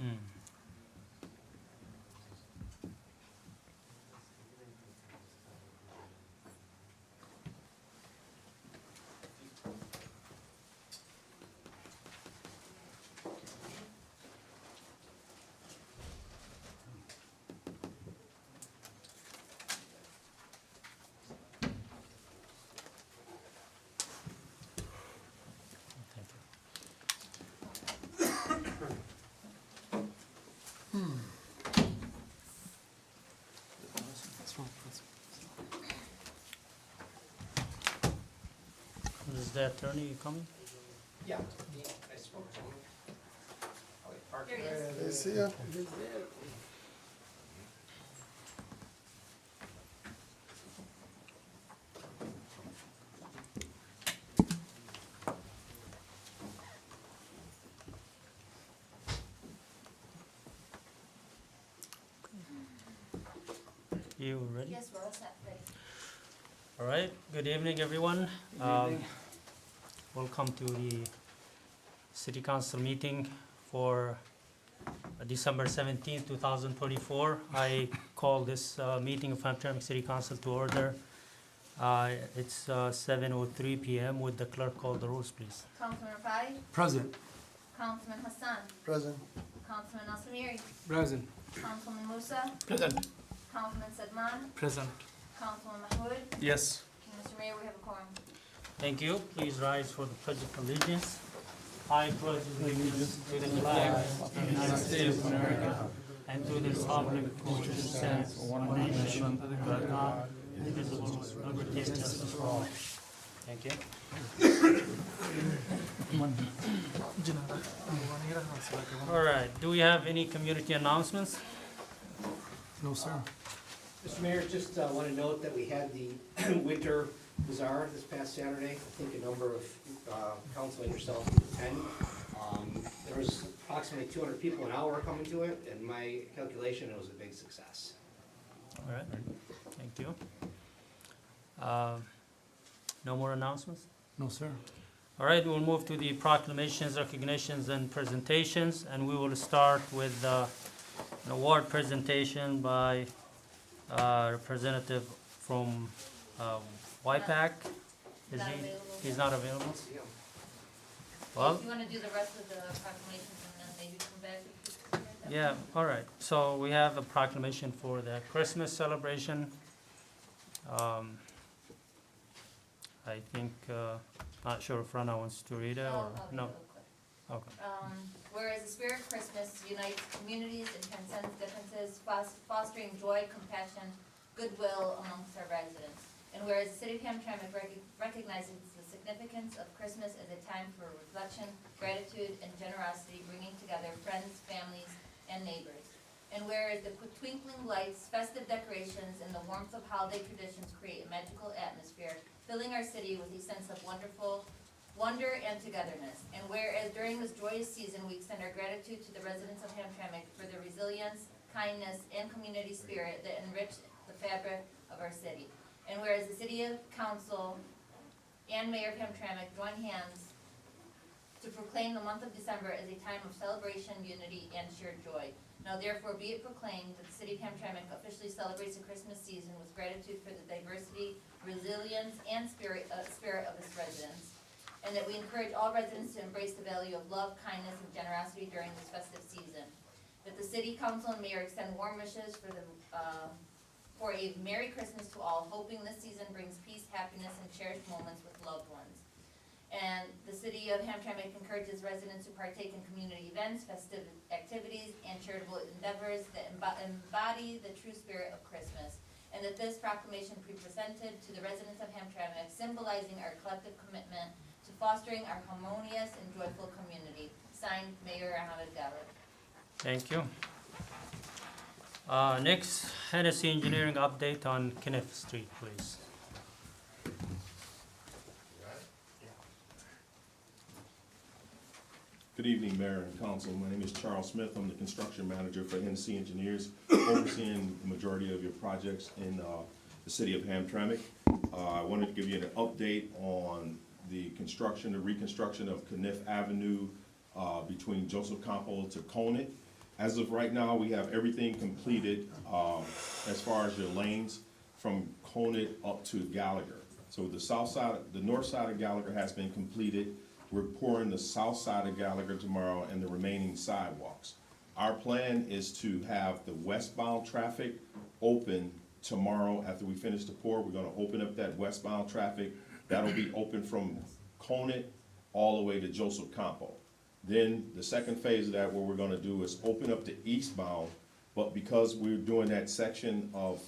Is the attorney coming? Yeah, I spoke to him. Oh, wait, Parker. Here he is. See ya. You ready? Yes, we're all set, ready. All right, good evening, everyone. Welcome to the City Council meeting for December 17th, 2024. I call this meeting of Hamtramck City Council to order. It's 7:03 p.m. Would the clerk call the rules, please? Councilman Rafai, Present. Councilman Hassan, Present. Councilman Al-Samiri, Present. Councilman Musa, Present. Councilman Sedman, Present. Councilman Mahmoud. Yes. Mr. Mayor, we have a quorum. Thank you. Please rise for the Pledge of Allegiance. I pledge allegiance to the flag of the United States of America and to the republic for which it stands, one nation, under God, indivisible, with liberty and justice for all. Thank you. All right. Do we have any community announcements? No, sir. Mr. Mayor, just want to note that we had the winter bazaar this past Saturday. I think a number of council and yourself attend. There was approximately 200 people an hour coming to it, and my calculation, it was a big success. All right. Thank you. No more announcements? No, sir. All right, we'll move to the proclamations, recognitions, and presentations, and we will start with an award presentation by representative from YPAC. Is Not he? available. He's not available? Yeah. Well, If you want to do the rest of the proclamations and then maybe come back. yeah, all right. So we have a proclamation for the Christmas celebration. I think, not sure if Rana wants to read it or, no? Okay. Whereas the spirit of Christmas unites communities and transcends differences, fostering joy, compassion, goodwill amongst our residents. And whereas the city of Hamtramck recognizes the significance of Christmas as a time for reflection, gratitude, and generosity, bringing together friends, families, and neighbors. And whereas the twinkling lights, festive decorations, and the warmth of holiday traditions create a magical atmosphere, filling our city with a sense of wonder and togetherness. And whereas during this joyous season, we extend our gratitude to the residents of Hamtramck for their resilience, kindness, and community spirit that enrich the fabric of our city. And whereas the City Council and Mayor of Hamtramck join hands to proclaim the month of December as a time of celebration, unity, and shared joy. Now therefore be it proclaimed that the City of Hamtramck officially celebrates the Christmas season with gratitude for the diversity, resilience, and spirit of its residents. And that we encourage all residents to embrace the value of love, kindness, and generosity during this festive season. That the City Council and Mayor extend warm wishes for a Merry Christmas to all, hoping this season brings peace, happiness, and cherished moments with loved ones. And the City of Hamtramck encourages residents to partake in community events, festive activities, and charitable endeavors that embody the true spirit of Christmas. And that this proclamation be presented to the residents of Hamtramck, symbolizing our collective commitment to fostering our harmonious and joyful community. Signed, Mayor Ahmed Galib. Thank you. Next, Hennessy Engineering update on Kenneth Street, please. Good evening, Mayor and Council. My name is Charles Smith. I'm the construction manager for Hennessy Engineers, overseeing the majority of your projects in the city of Hamtramck. I wanted to give you an update on the construction, the reconstruction of Kenneth Avenue between Joseph Campo to Conant. As of right now, we have everything completed, as far as your lanes from Conant up to Gallagher. So the south side, the north side of Gallagher has been completed. We're pouring the south side of Gallagher tomorrow and the remaining sidewalks. Our plan is to have the westbound traffic open tomorrow after we finish the pour. We're gonna open up that westbound traffic. That'll be open from Conant all the way to Joseph Campo. Then the second phase of that, what we're gonna do is open up the eastbound, but because we're doing that section of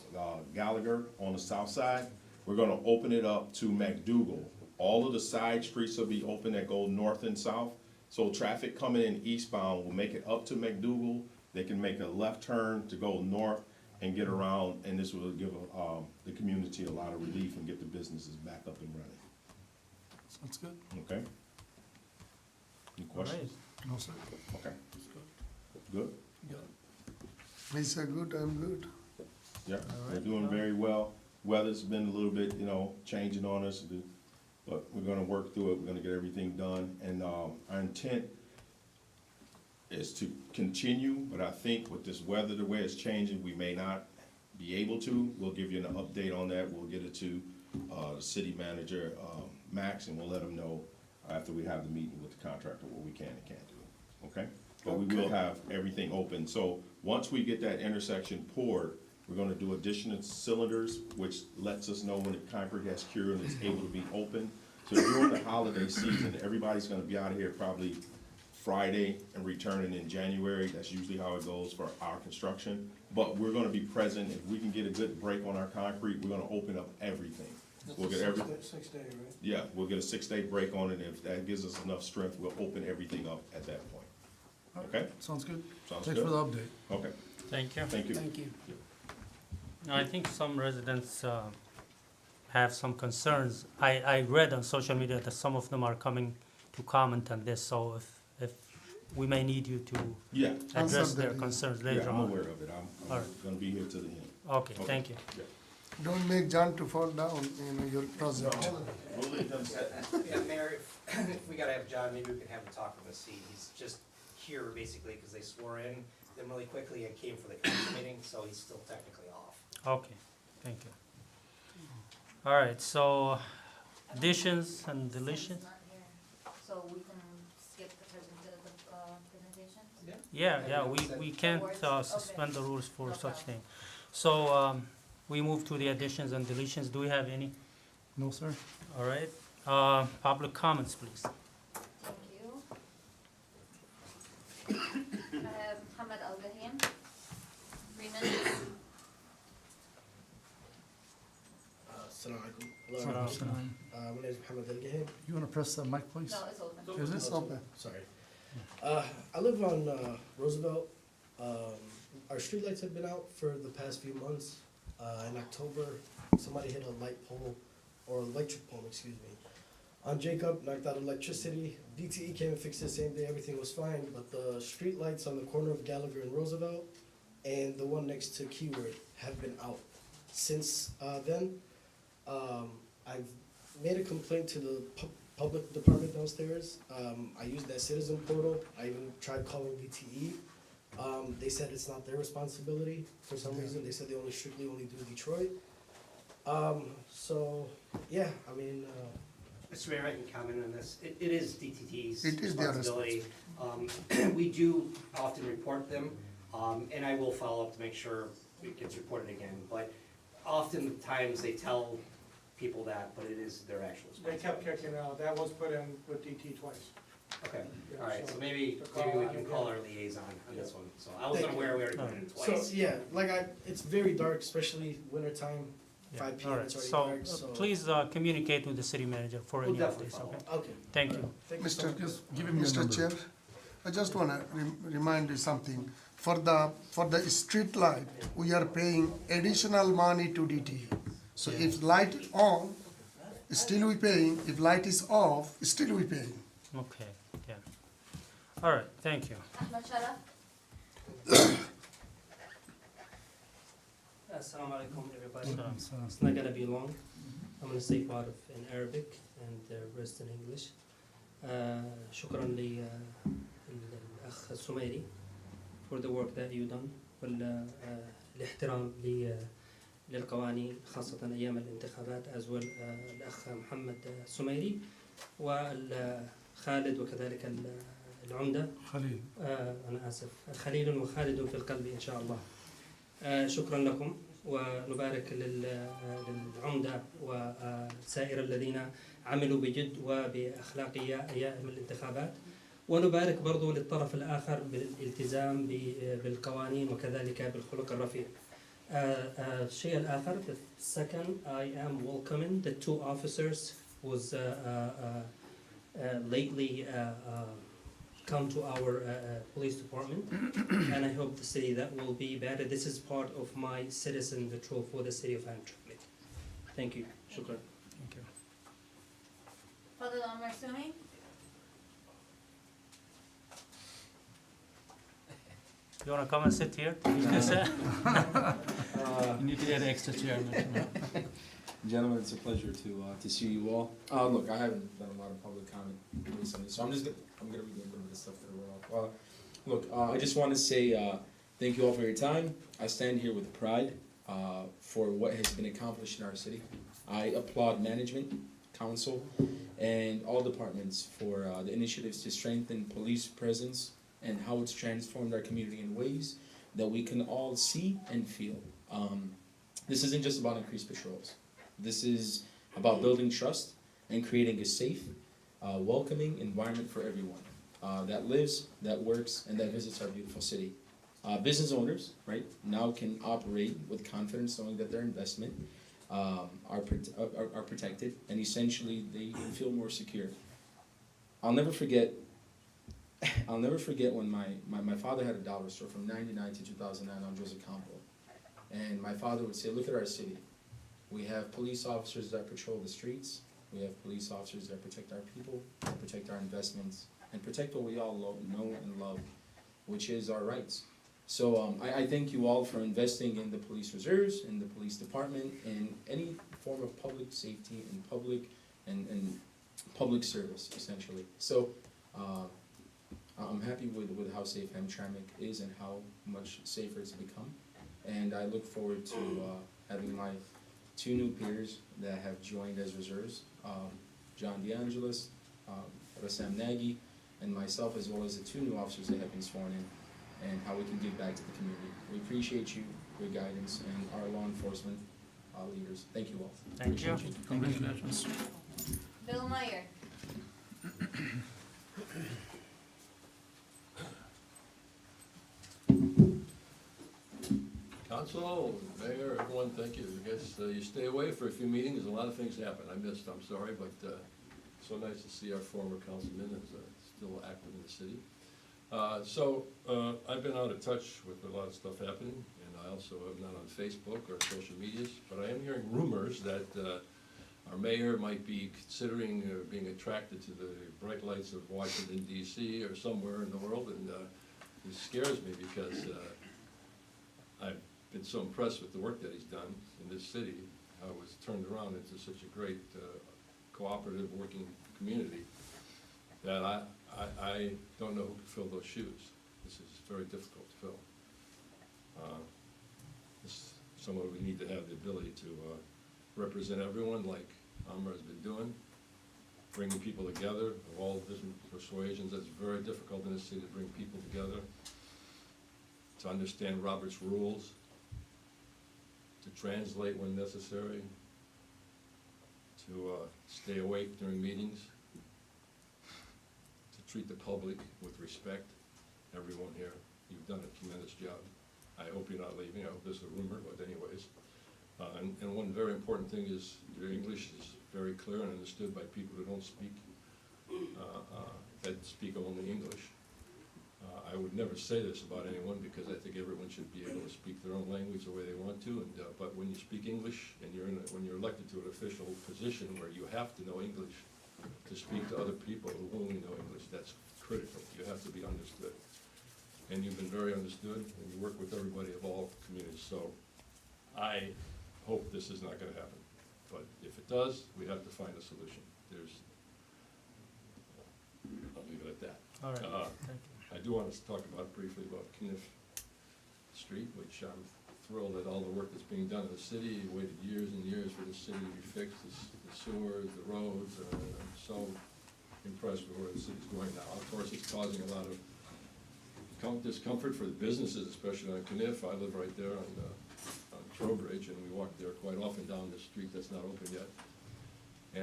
Gallagher on the south side, we're gonna open it up to McDougal. All of the side streets will be open that go north and south. So traffic coming in eastbound will make it up to McDougal. They can make a left turn to go north and get around, and this will give the community a lot of relief and get the businesses back up and running. Sounds good. Okay? Any questions? No, sir. Okay. Good? You got it. Is good? I'm good. Yeah, we're doing very well. Weather's been a little bit, changing on us, but we're gonna work through it. We're gonna get everything done. And our intent is to continue, but I think with this weather, the way it's changing, we may not be able to. We'll give you an update on that. We'll get it to the city manager, Max, and we'll let him know after we have the meeting with the contractor what we can and can't do, okay? But we will have everything open. So once we get that intersection poured, we're gonna do additional cylinders, which lets us know when the concrete has cured and it's able to be open. So during the holiday season, everybody's gonna be out of here probably Friday and returning in January. That's usually how it goes for our construction. But we're gonna be present. If we can get a good break on our concrete, we're gonna open up everything. We'll get every, 6 day, right? yeah, we'll get a 6-day break on it. If that gives us enough strength, we'll open everything up at that point. Okay? Sounds good. Sounds Thanks good? for the update. Okay, Thank you. thank you. Thank you. I think some residents have some concerns. I read on social media that some of them are coming to comment on this, so if we may need you to Yeah, address Answer their that, concerns yeah, later I'm on. aware of it. I'm Alright. gonna be here to the end. Okay, thank you. Yeah. Don't make John to fall down, your project. We'll leave them set. Yeah, Mayor, if we gotta have John, maybe we can have him talk from his seat. He's just here basically because they swore in them really quickly and came for the council meeting, so he's still technically off. Okay, thank you. All right, so additions and deletions? Not here. So we can skip the presentation? Yeah, we can't suspend the rules for such thing. So we move to the additions and deletions. Do we have any? No, sir. All right, public comments, please. Thank you. I have Muhammad Al-Gahim, 3 minutes. Assalamu alaikum. Hello. My name is Muhammad Al-Gahim. You wanna press the mic, please? No, it's open. Is it? It's open. Sorry. I live on Roosevelt. Our streetlights have been out for the past few months. In October, somebody hit a light pole, or electric pole, excuse me, on Jacob, knocked out electricity. DTE came and fixed it the same day, everything was fine, but the streetlights on the corner of Gallagher and Roosevelt and the one next to Keyword have been out. Since then, I've made a complaint to the public department downstairs. I used that citizen portal. I even tried calling DTE. They said it's not their responsibility for some reason. They said they strictly only do Detroit. So, yeah, I mean, Mr. Mayor, I can comment on this. It is DTT's It is their responsibility. We do often report them, and I will follow up to make sure it gets reported again. But oftentimes they tell people that, but it is their actual They responsibility. kept kicking out, that was put in with DT twice. Okay, Yeah, all right, so so maybe to call we out can again. call our liaison on this one. So I wasn't Thank you. aware we already put it in so, twice. yeah, it's very dark, especially wintertime, Yeah, 5 all PM, right. it's already So dark, so. please communicate with the city manager for We'll any definitely updates, follow okay? up. Okay. Thank you. Thank you so much. Just give him your Mr. number. Chair, I just wanna remind you something. For the street light, we are paying additional money to DTE. So if light on, still we paying. If light is off, still we paying. Okay, yeah. All right, thank you. Ahmed Sharaf. Assalamu alaikum, everybody. Salam. It's not gonna be long. I'm gonna say part of in Arabic and the rest in English. شكرا للأخ السميري for for the work that you done والاحترام للقوانين خاصة أيام الانتخابات as well الأخ محمد السميري والخالد وكذلك العمدة خليل. أنا آسف خليل وخالد في القلب إن شاء الله. شكرا لكم ونبارك للعمدة وسائر الذين عملوا بجد وبأخلاقية أيام الانتخابات، ونبارك برضو للطرف الآخر بالالتزام بالقوانين وكذلك بالخلق الرفيع. الشيء الآخر, the second, I am welcoming the two officers who was lately come to our police department, and I hope the city that will be better. This is part of my citizen patrol for the city of Hamtramck. Thank you. Shukran. Thank you. Fadil Al-Marsumi? You wanna come and sit here? You need to get an extra chair. Gentlemen, it's a pleasure to see you all. Look, I haven't done a lot of public comment recently, so I'm gonna read a little bit of the stuff that I wrote off. Look, I just want to say thank you all for your time. I stand here with pride for what has been accomplished in our city. I applaud management, council, and all departments for the initiatives to strengthen police presence and how it's transformed our community in ways that we can all see and feel. This isn't just about increased patrols. This is about building trust and creating a safe, welcoming environment for everyone that lives, that works, and that visits our beautiful city. Business owners, right, now can operate with confidence knowing that their investment are protected, and essentially they can feel more secure. I'll never forget when my father had a dollar store from 99 to 2009 on Joseph Campo. And my father would say, look at our city. We have police officers that patrol the streets. We have police officers that protect our people, protect our investments, and protect what we all know and love, which is our rights. So I thank you all for investing in the police reserves, in the police department, in any form of public safety and public service, essentially. So I'm happy with how safe Hamtramck is and how much safer it's become. And I look forward to having my two new peers that have joined as reserves, John DeAngelis, Rassam Nagy, and myself, as well as the two new officers that have been sworn in, and how we can give back to the community. We appreciate you, your guidance, and our law enforcement leaders. Thank you all. Thank you. Appreciate you. Congratulations. Bill Meyer? Council, Mayor, everyone, thank you. I guess you stay away for a few meetings, a lot of things happen. I missed, I'm sorry, but so nice to see our former councilman is still active in the city. I've been out of touch with a lot of stuff happening, and I also am not on Facebook or social medias, but I am hearing rumors that our mayor might be considering being attracted to the bright lights of Washington, D.C. or somewhere in the world, and it scares me because I've been so impressed with the work that he's done in this city, how it was turned around into such a great cooperative working community, that I don't know who can fill those shoes. This is very difficult to fill. Someone would need to have the ability to represent everyone like Amr has been doing, bringing people together of all different persuasions. That's very difficult in this city to bring people together, to understand Robert's rules, to translate when necessary, to stay awake during meetings, to treat the public with respect. Everyone here, you've done a tremendous job. I hope you're not leaving. I hope this is a rumor, but anyways. And one very important thing is your English is very clear and understood by people who don't speak, that speak only English. I would never say this about anyone because I think everyone should be able to speak their own language the way they want to. But when you speak English and when you're elected to an official position where you have to know English to speak to other people who only know English, that's critical. You have to be understood. And you've been very understood, and you work with everybody of all communities. So I hope this is not going to happen. But if it does, we have to find a solution. I'll leave it at that. All right. Thank you. I do want to talk briefly about Kniff street, which I'm thrilled at all the work that's being done in the city. We waited years and years for the city to be fixed, the sewers, the roads. I'm so impressed with where the city's going now. Of course, it's causing a lot of discomfort for the businesses, especially on Kniff. I live right there on Trowbridge, and we walk there quite often down the street that's not open yet.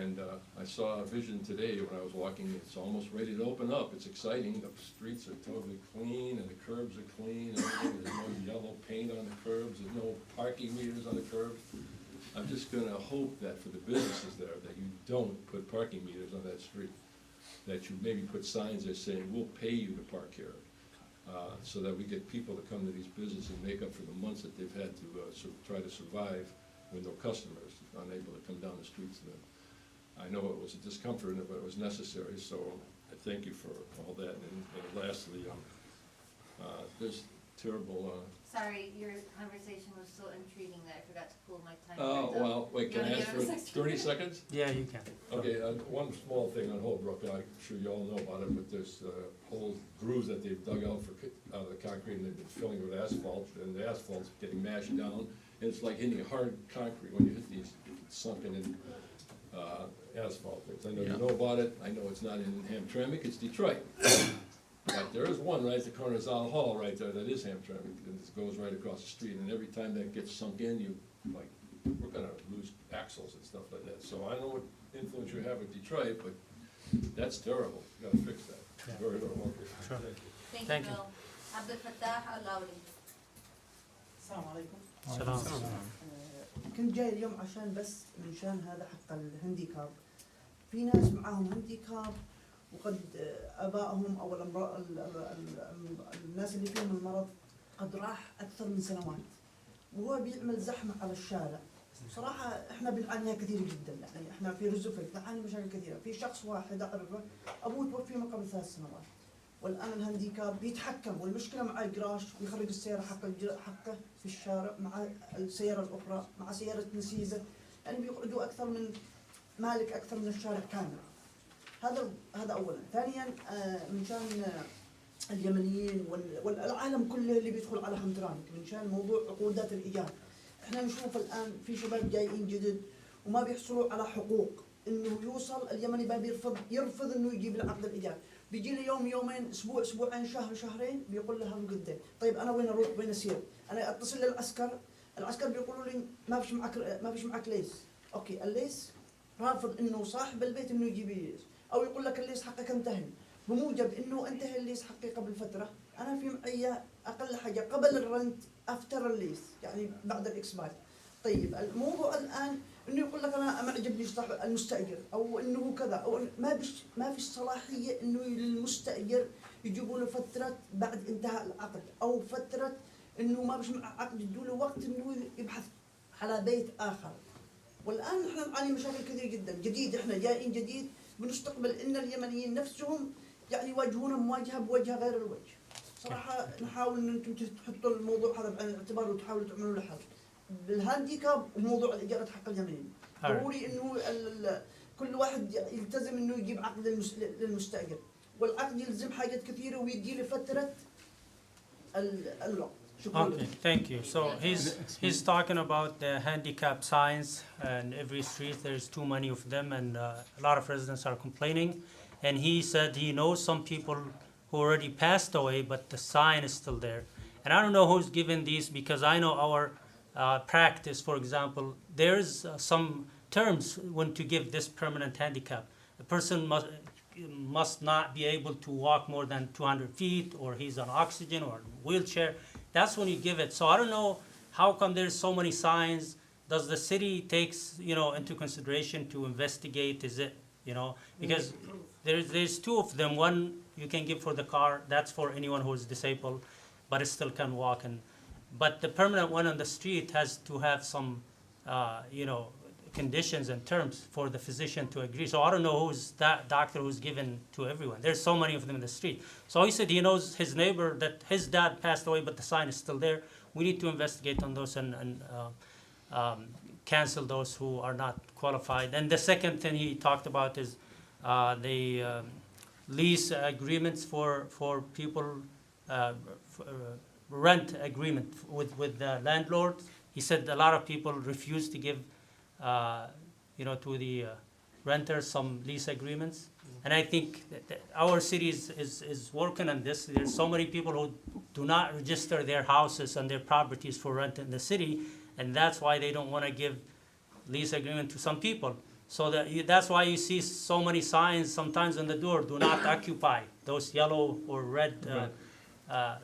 And I saw a vision today when I was walking. It's almost ready to open up. It's exciting. The streets are totally clean, and the curbs are clean. Everything. There's no yellow paint on the curbs. There's no parking meters on the curbs. I'm just going to hope that for the businesses there, that you don't put parking meters on that street. That you maybe put signs there saying, "We'll pay you to park here," so that we get people to come to these businesses and make up for the months that they've had to try to survive with no customers, unable to come down the streets. I know it was a discomfort, but it was necessary, so I thank you for all that. And lastly, there's terrible... Sorry, your conversation was so intriguing that I forgot to pull my time. Oh, well, wait, can I ask for 30 seconds? Yeah, you can. Okay, one small thing on Holbrook, I'm sure you all know about it, but there's whole grooves that they've dug out out of the concrete, and they've been filling with asphalt, and the asphalt's getting mashed down, and it's like hitting hard concrete when you hit these sunken in asphalt things. I know you know about it. I know it's not in Hamtramck, it's Detroit. But there is one right at the corner of Zal Hall right there that is Hamtramck, and it goes right across the street, and every time that gets sunk in, we're gonna lose axles and stuff like that. So I don't know what influence you have with Detroit, but that's terrible. You gotta fix that. Yeah. Very, very well. Sure. Thank Thank you, you. Bill. Abdul Fattah Al-Lawli. السلام عليكم. Salam. كنت جاي اليوم عشان بس من شان هذا حق الهنديكاب. في ناس معاهم هنديكاب وقد ابائهم او الناس اللي فيهم المرض قد راح اكثر من سنوات وهو بيعمل زحمه على الشارع. صراحه احنا بنعانيها كثير جدا، يعني احنا في رزفك نعاني مشاكل كثيره. في شخص واحد اعرفه ابوه توفي من قبل 3 سنوات، والان الهنديكاب بيتحكم، والمشكله مع الجراج ويخرج السياره حقه في الشارع مع السياره الاخرى مع سياره نسيزه، يعني بيقعدوا اكثر من مالك اكثر من الشارع كامل. هذا اولا. ثانيا من شان اليمنيين والعالم كله اللي بيدخل على همترامك من شان موضوع عقودات الايجار. احنا نشوف الان في شباب جايين جدد وما بيحصلوا على حقوق، انه يوصل اليمني بقى يرفض انه يجيب العقد الايجار، بيجي لي يوم يومين اسبوع اسبوعين شهر شهرين بيقول له قدام. طيب انا وين اروح وين اسير؟ انا اتصل للعسكر، العسكر بيقولوا لي ما فيش معك ليس. اوكي الليس رافض انه صاحب البيت انه يجيب ليس، او يقول لك الليس حقك انتهى. بموجب انه انتهى الليس حقي قبل فتره، انا في معي اقل حاجه قبل الرنت افتر الليس، يعني بعد الاكسباير. طيب الموضوع الان انه يقول لك انا ما عجبني المستاجر، او انه كذا، او ما فيش صلاحيه انه للمستاجر يجيبوا له فتره بعد انتهاء العقد، او فتره انه ما فيش عقد يدوا له وقت انه يبحث على بيت اخر. والان احنا نعاني مشاكل كثير جدا. جديد احنا جايين جديد بنستقبل ان اليمنيين نفسهم يعني يواجهونا مواجهه بوجه غير الوجه. صراحه نحاول ان انتم تحطوا الموضوع هذا بعين الاعتبار وتحاولوا تعملوا له حل. بالهانديكاب وموضوع الاجاره حق اليمنيين. ضروري انه كل واحد يلتزم انه يجيب عقد للمستاجر، والعقد يلزم حاجات كثيره ويدي له فتره الوقت. Okay, thank you. So he's talking about the handicap signs, and every street there's too many of them, and a lot of residents are complaining. And he said he knows some people who already passed away, but the sign is still there. And I don't know who's given these, because I know our practice, for example, there's some terms when to give this permanent handicap. A person must not be able to walk more than 200 feet, or he's on oxygen or wheelchair. That's when you give it. So I don't know how come there's so many signs. Does the city takes into consideration to investigate? Is it because there's two of them. One you can give for the car. That's for anyone who is disabled, but it still can walk. But the permanent one on the street has to have some conditions and terms for the physician to agree. So I don't know who's that doctor who's given to everyone. There's so many of them in the street. So he said he knows his neighbor that his dad passed away, but the sign is still there. We need to investigate on those and cancel those who are not qualified. And the second thing he talked about is the lease agreements for people rent agreement with the landlord. He said a lot of people refuse to give, to the renters some lease agreements. And I think that our city is working on this. There's so many people who do not register their houses and their properties for rent in the city, and that's why they don't want to give lease agreement to some people. So that's why you see so many signs sometimes on the door, do not occupy, those yellow or red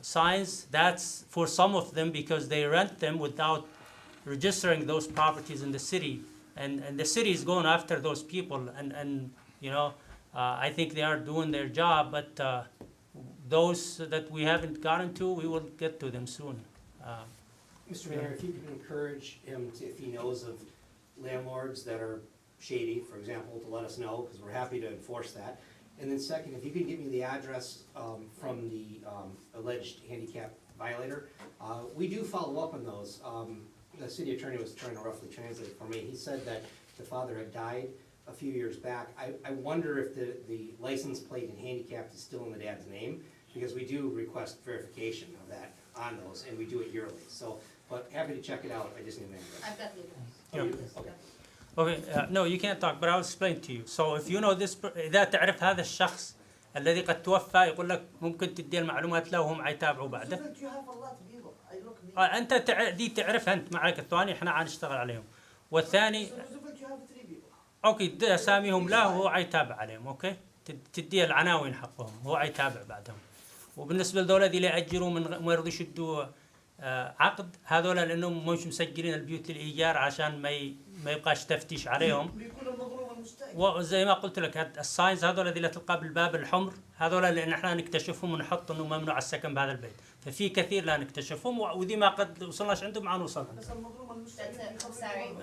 signs. That's for some of them because they rent them without registering those properties in the city. And the city is going after those people, and I think they are doing their job, but those that we haven't gotten to, we will get to them soon. Mr. Mayor, if you could encourage him to, if he knows of landlords that are shady, for example, to let us know, because we're happy to enforce that. And then second, if you could give me the address from the alleged handicap violator. We do follow up on those. The city attorney was trying to roughly translate for me. He said that the father had died a few years back. I wonder if the license plate and handicapped is still in the dad's name, because we do request verification of that on those, and we do it yearly. So, but happy to check it out. I just need an address. I've got the address. Yeah. Okay. Okay, no, you can't talk, but I'll explain to you. So if you know this, إذا تعرف هذا الشخص الذي قد توفى، يقول لك ممكن تدي المعلومات له وهم حيتابعوا بعده. Roosevelt, you have a lot of people. I look me. أنت دي تعرفها أنت معك الثاني، إحنا حنشتغل عليهم. والثاني Roosevelt, you have 3 people. أوكي تدي أساميهم له وهو حيتابع عليهم، أوكي؟ تدي العناوين حقهم، هو حيتابع بعدهم. وبالنسبة لذول اللي يأجروا من ما يرضوا يشدوا عقد، هذول لأنهم مش مسجلين البيوت للإيجار عشان ما يبقاش تفتيش عليهم. بيكون المضروب المستأجر. وزي ما قلت لك الساينز هذول اللي تلقى بالباب الحمر، هذول اللي احنا نكتشفهم ونحط انه ممنوع السكن بهذا البيت. ففي كثير لا نكتشفهم، وذي ما قد وصلناش عندهم ما نوصل. بس المضروب المستأجر.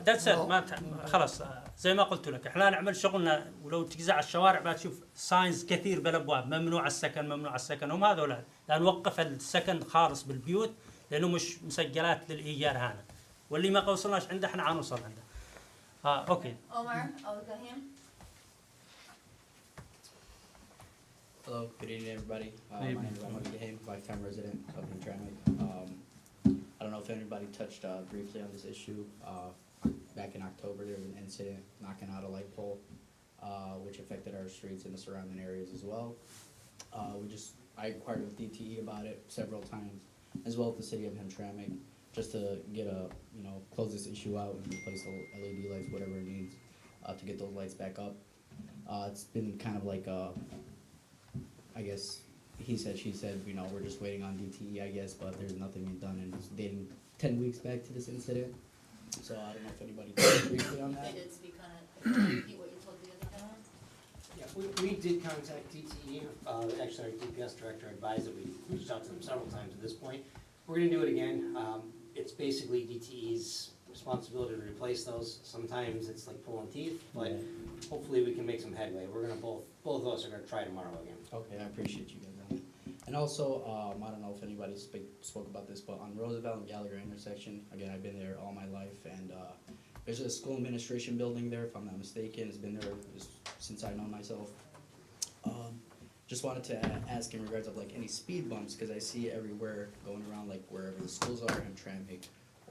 That's it. ما خلاص زي ما قلت لك احنا نعمل شغلنا، ولو تجزع الشوارع بتشوف ساينز كثير بالابواب ممنوع السكن ممنوع السكن، هم هذول لا نوقف السكن خالص بالبيوت لانه مش مسجلات للايجار هنا، واللي ما وصلناش عنده احنا حنوصل عنده. اوكي. Omar Al-Gahim. Hello, good evening, everybody. My name is Omar Al-Gahim, lifetime resident of Hamtramck. I don't know if anybody touched briefly on this issue. Back in October, there was an incident knocking out a light pole, which affected our streets and the surrounding areas as well. I inquired with DTE about it several times, as well as the city of Hamtramck, just to get close this issue out and replace the LED lights, whatever it needs, to get those lights back up. It's been kind of like I guess he said, she said, we're just waiting on DTE, I guess, but there's nothing being done, and it's dating 10 weeks back to this incident. So I don't know if anybody touched briefly on that. They did speak on it. Repeat what you told the other gentleman. Yeah, we did contact DTE. Actually, our DPS director advised that we reached out to them several times at this point. We're gonna do it again. It's basically DTE's responsibility to replace those. Sometimes it's like pulling teeth, but hopefully we can make some headway. We're gonna both of us are gonna try tomorrow again. Okay, I appreciate you guys on that. And also, I don't know if anybody spoke about this, but on Roosevelt and Gallagher intersection, again, I've been there all my life, and there's a school administration building there, if I'm not mistaken. It's been there since I know myself. Just wanted to ask in regards of like any speed bumps, because I see everywhere going around, like wherever the schools are in Hamtramck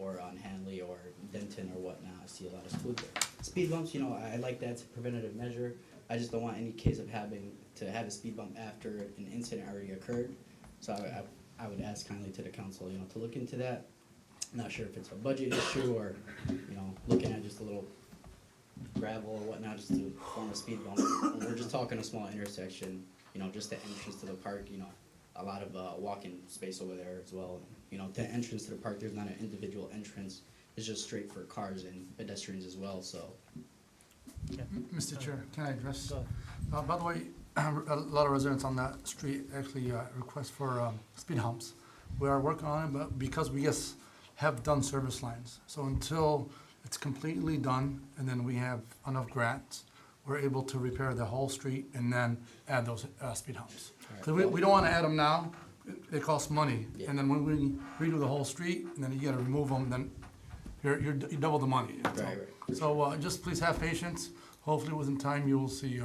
or on Hanley or Denton or whatnot. I see a lot of speed bumps. I like that. It's a preventative measure. I just don't want any case of having to have a speed bump after an incident already occurred. So I would ask kindly to the council, to look into that. I'm not sure if it's a budget issue or, looking at just a little gravel or whatnot just to form a speed bump. We're just talking a small intersection, just the entrance to the park, a lot of walking space over there as well. The entrance to the park, there's not an individual entrance. It's just straight for cars and pedestrians as well, so. Mr. Chair, can I address? By the way, a lot of residents on that street actually request for speed humps. We are working on it, but because we just have done service lines. So until it's completely done and then we have enough grants, we're able to repair the whole street and then add those speed humps. Because we don't want to add them now. They cost money. Yeah. And then when we redo the whole street and then you got to remove them, then you double the money. Right. So just please have patience. Hopefully within time you will see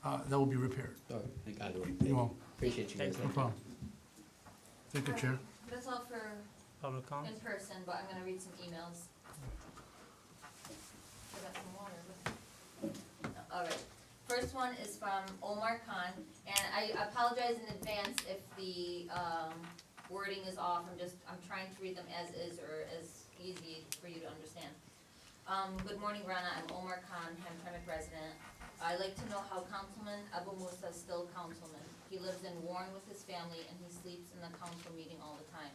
that will be repaired. Thank God. You will. Appreciate you guys. No problem. Thank you, Chair. That's all for public in comments? person, but I'm gonna read some emails. I got some water, but. All right. First one is from Omar Khan, and I apologize in advance if the wording is off. I'm trying to read them as is or as easy for you to understand. Good morning, Rana. I'm Omar Khan, Hamtramck resident. I'd like to know how Councilman Abu Musa is still councilman. He lives in Warren with his family and he sleeps in the council meeting all the time.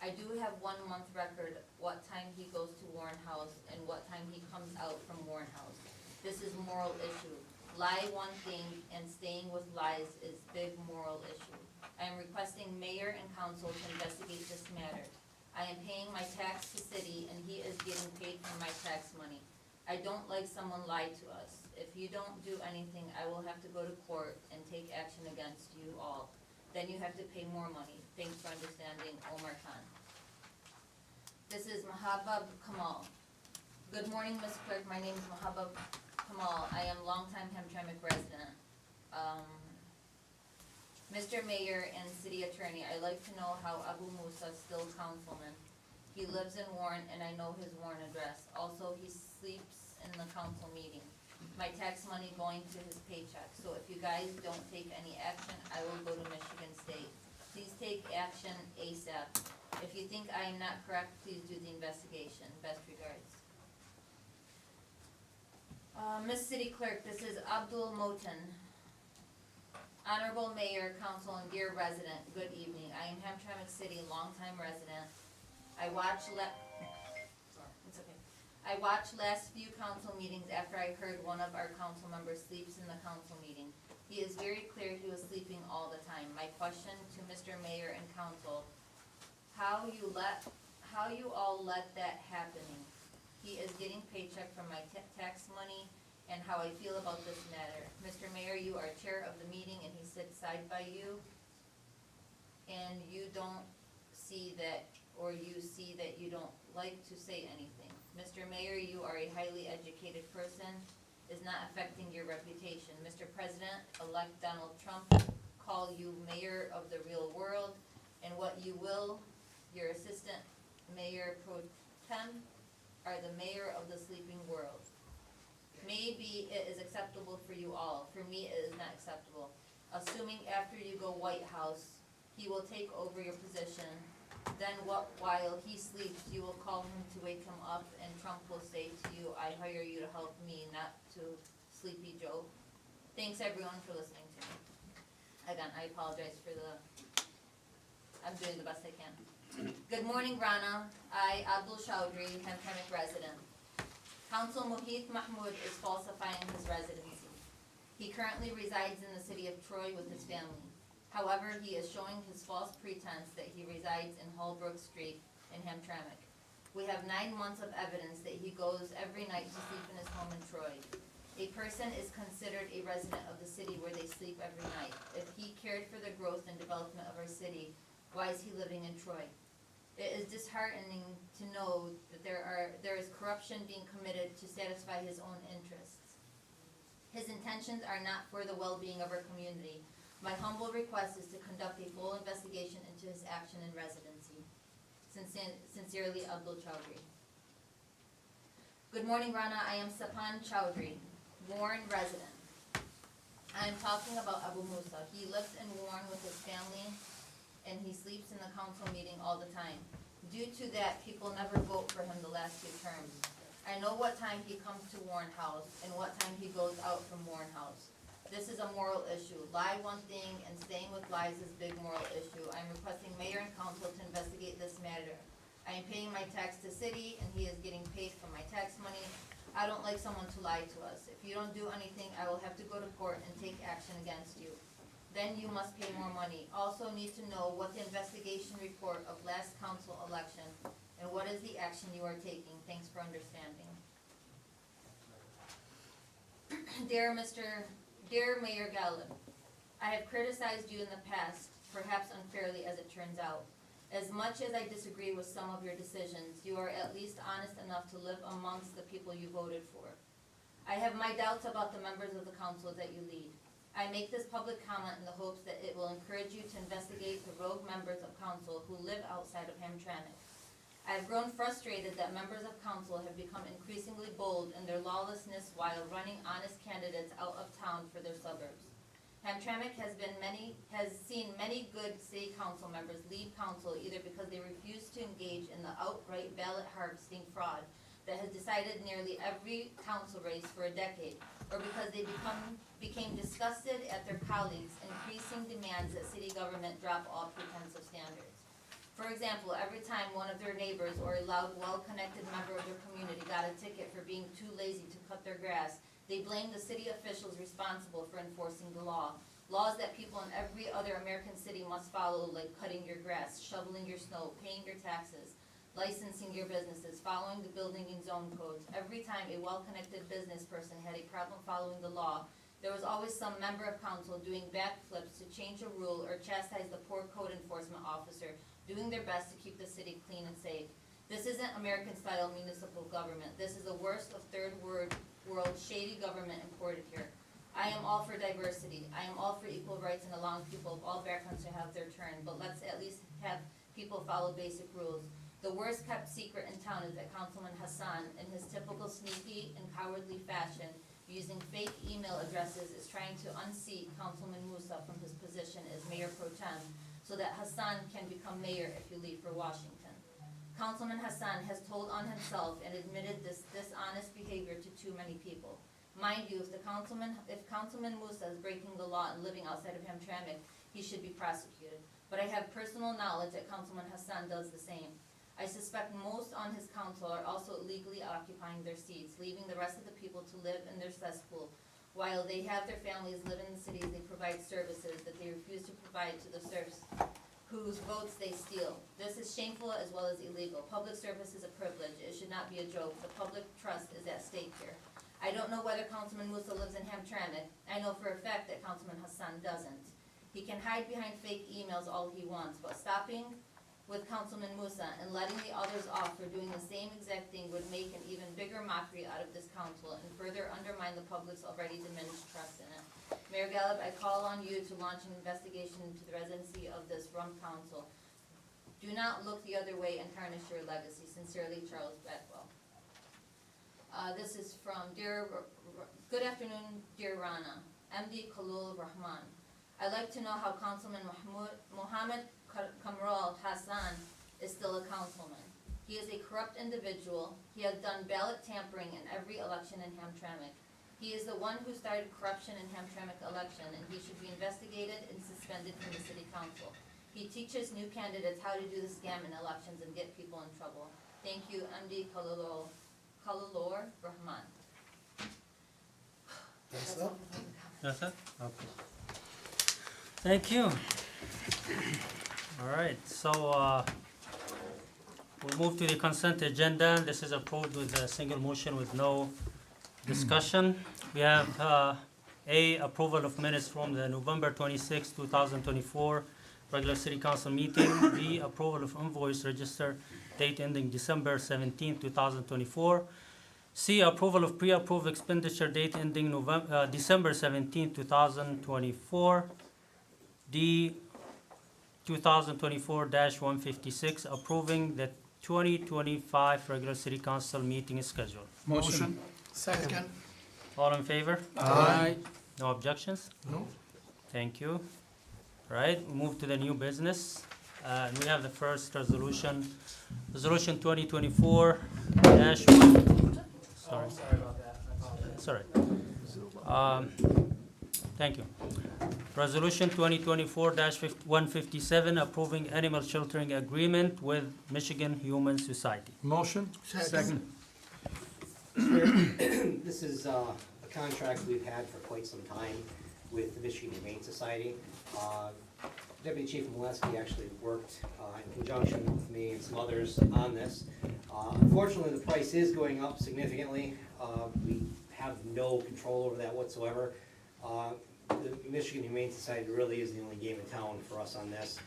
I do have 1 month record what time he goes to Warren House and what time he comes out from Warren House. This is moral issue. Lie one thing and staying with lies is big moral issue. I am requesting mayor and council to investigate this matter. I am paying my tax to city and he is getting paid from my tax money. I don't like someone lied to us. If you don't do anything, I will have to go to court and take action against you all. Then you have to pay more money. Thanks for understanding, Omar Khan. This is Mahabub Kamal. Good morning, Ms. Clerk. My name is Mahabub Kamal. I am longtime Hamtramck resident. Mr. Mayor and City Attorney, I'd like to know how Abu Musa is still councilman. He lives in Warren and I know his Warren address. Also, he sleeps in the council meeting. My tax money going to his paycheck. So if you guys don't take any action, I will go to Michigan State. Please take action ASAP. If you think I am not correct, please do the investigation. Best regards. Miss City Clerk, this is Abdul Moten. Honorable Mayor, Council, and dear resident, good evening. I am Hamtramck City, longtime resident. I watched last few council meetings after I heard one of our council members sleeps in the council meeting. He is very clear he was sleeping all the time. My question to Mr. Mayor and council, how you all let that happening? He is getting paycheck from my tax money, and how I feel about this matter. Mr. Mayor, you are chair of the meeting and he sits side by you, and you don't see that, or you see that you don't like to say anything. Mr. Mayor, you are a highly educated person, is not affecting your reputation. Mr. President-elect Donald Trump call you mayor of the real world, and what you will, your assistant mayor pro tem, are the mayor of the sleeping world. Maybe it is acceptable for you all. For me, it is not acceptable. Assuming after you go White House, he will take over your position. Then while he sleeps, you will call him to wake him up, and Trump will say to you, I hire you to help me, not to Sleepy Joe. Thanks everyone for listening to me. Again, I apologize for I'm doing the best I can. Good morning, Rana. I, Abdul Chowdhury, Hamtramck resident. Council Mohit Mahmood is falsifying his residency. He currently resides in the city of Troy with his family. However, he is showing his false pretense that he resides in Holbrook Street in Hamtramck. We have 9 months of evidence that he goes every night to sleep in his home in Troy. A person is considered a resident of the city where they sleep every night. If he cared for the growth and development of our city, why is he living in Troy? It is disheartening to know that there is corruption being committed to satisfy his own interests. His intentions are not for the well-being of our community. My humble request is to conduct a full investigation into his action and residency. Sincerely, Abdul Chowdhury. Good morning, Rana. I am Sapan Chowdhury, Warren resident. I am talking about Abu Musa. He lives in Warren with his family, and he sleeps in the council meeting all the time. Due to that, people never vote for him the last 2 terms. I know what time he comes to Warren House and what time he goes out from Warren House. This is a moral issue. Lie one thing and staying with lies is a big moral issue. I'm requesting mayor and council to investigate this matter. I am paying my tax to city and he is getting paid from my tax money. I don't like someone to lie to us. If you don't do anything, I will have to go to court and take action against you. Then you must pay more money. Also need to know what the investigation report of last council election and what is the action you are taking. Thanks for understanding. Dear Mayor Gallup, I have criticized you in the past, perhaps unfairly as it turns out. As much as I disagree with some of your decisions, you are at least honest enough to live amongst the people you voted for. I have my doubts about the members of the council that you lead. I make this public comment in the hopes that it will encourage you to investigate the rogue members of council who live outside of Hamtramck. I have grown frustrated that members of council have become increasingly bold in their lawlessness while running honest candidates out of town for their suburbs. Hamtramck has seen many good city council members leave council either because they refuse to engage in the outright ballot harvesting fraud that has decided nearly every council race for a decade, or because they became disgusted at their colleagues' increasing demands that city government drop all pretense of standards. For example, every time one of their neighbors or a loud, well-connected member of their community got a ticket for being too lazy to cut their grass, they blamed the city officials responsible for enforcing the law. Laws that people in every other American city must follow, like cutting your grass, shoveling your snow, paying your taxes, licensing your businesses, following the building and zone codes. Every time a well-connected business person had a problem following the law, there was always some member of council doing backflips to change a rule or chastise the poor code enforcement officer, doing their best to keep the city clean and safe. This isn't American-style municipal government. This is the worst of third world shady government imported here. I am all for diversity. I am all for equal rights and allowing people of all backgrounds to have their turn, but let's at least have people follow basic rules. The worst kept secret in town is that Councilman Hassan, in his typical sneaky and cowardly fashion, using fake email addresses, is trying to unseat Councilman Musa from his position as Mayor Pro Tem so that Hassan can become mayor if you leave for Washington. Councilman Hassan has told on himself and admitted this dishonest behavior to too many people. Mind you, if Councilman Musa is breaking the law and living outside of Hamtramck, he should be prosecuted. But I have personal knowledge that Councilman Hassan does the same. I suspect most on his council are also illegally occupying their seats, leaving the rest of the people to live in their cesspool, while they have their families live in the cities they provide services that they refuse to provide to the serfs whose votes they steal. This is shameful as well as illegal. Public service is a privilege. It should not be a joke. The public trust is at stake here. I don't know whether Councilman Musa lives in Hamtramck. I know for a fact that Councilman Hassan doesn't. He can hide behind fake emails all he wants, but stopping with Councilman Musa and letting the others off for doing the same exact thing would make an even bigger mockery out of this council and further undermine the public's already diminished trust in it. Mayor Gallup, I call on you to launch an investigation into the residency of this rump council. Do not look the other way and tarnish your legacy. Sincerely, Charles Blackwell. This is from good afternoon, dear Rana, MD Khalil Rahman. I'd like to know how Councilman Mohammed Kamral Hassan is still a councilman. He is a corrupt individual. He has done ballot tampering in every election in Hamtramck. He is the one who started corruption in Hamtramck election, and he should be investigated and suspended from the city council. He teaches new candidates how to do the scam in elections and get people in trouble. Thank you, MD Khalilur Rahman. That's it? That's it? Okay. Thank you. All right, so we'll move to the consent agenda. This is approved with a single motion with no discussion. We have A, approval of minutes from the November 26, 2024 regular city council meeting. B, approval of invoice register date ending December 17, 2024. C, approval of pre-approved expenditure date ending December 17, 2024. D, 2024-156, approving the 2025 regular city council meeting schedule. Motion. Second. All in favor? Aye. No objections? No. Thank you. All right, we move to the new business. And we have the first resolution, Resolution 2024 Sorry. Sorry about that. I apologize. That's all right. Thank you. Resolution 2024-157, approving animal sheltering agreement with Michigan Human Society. Motion. Second. This is a contract we've had for quite some time with the Michigan Humane Society. Deputy Chief Molesky actually worked in conjunction with me and some others on this. Unfortunately, the price is going up significantly. We have no control over that whatsoever. The Michigan Humane Society really is the only game in town for us on this.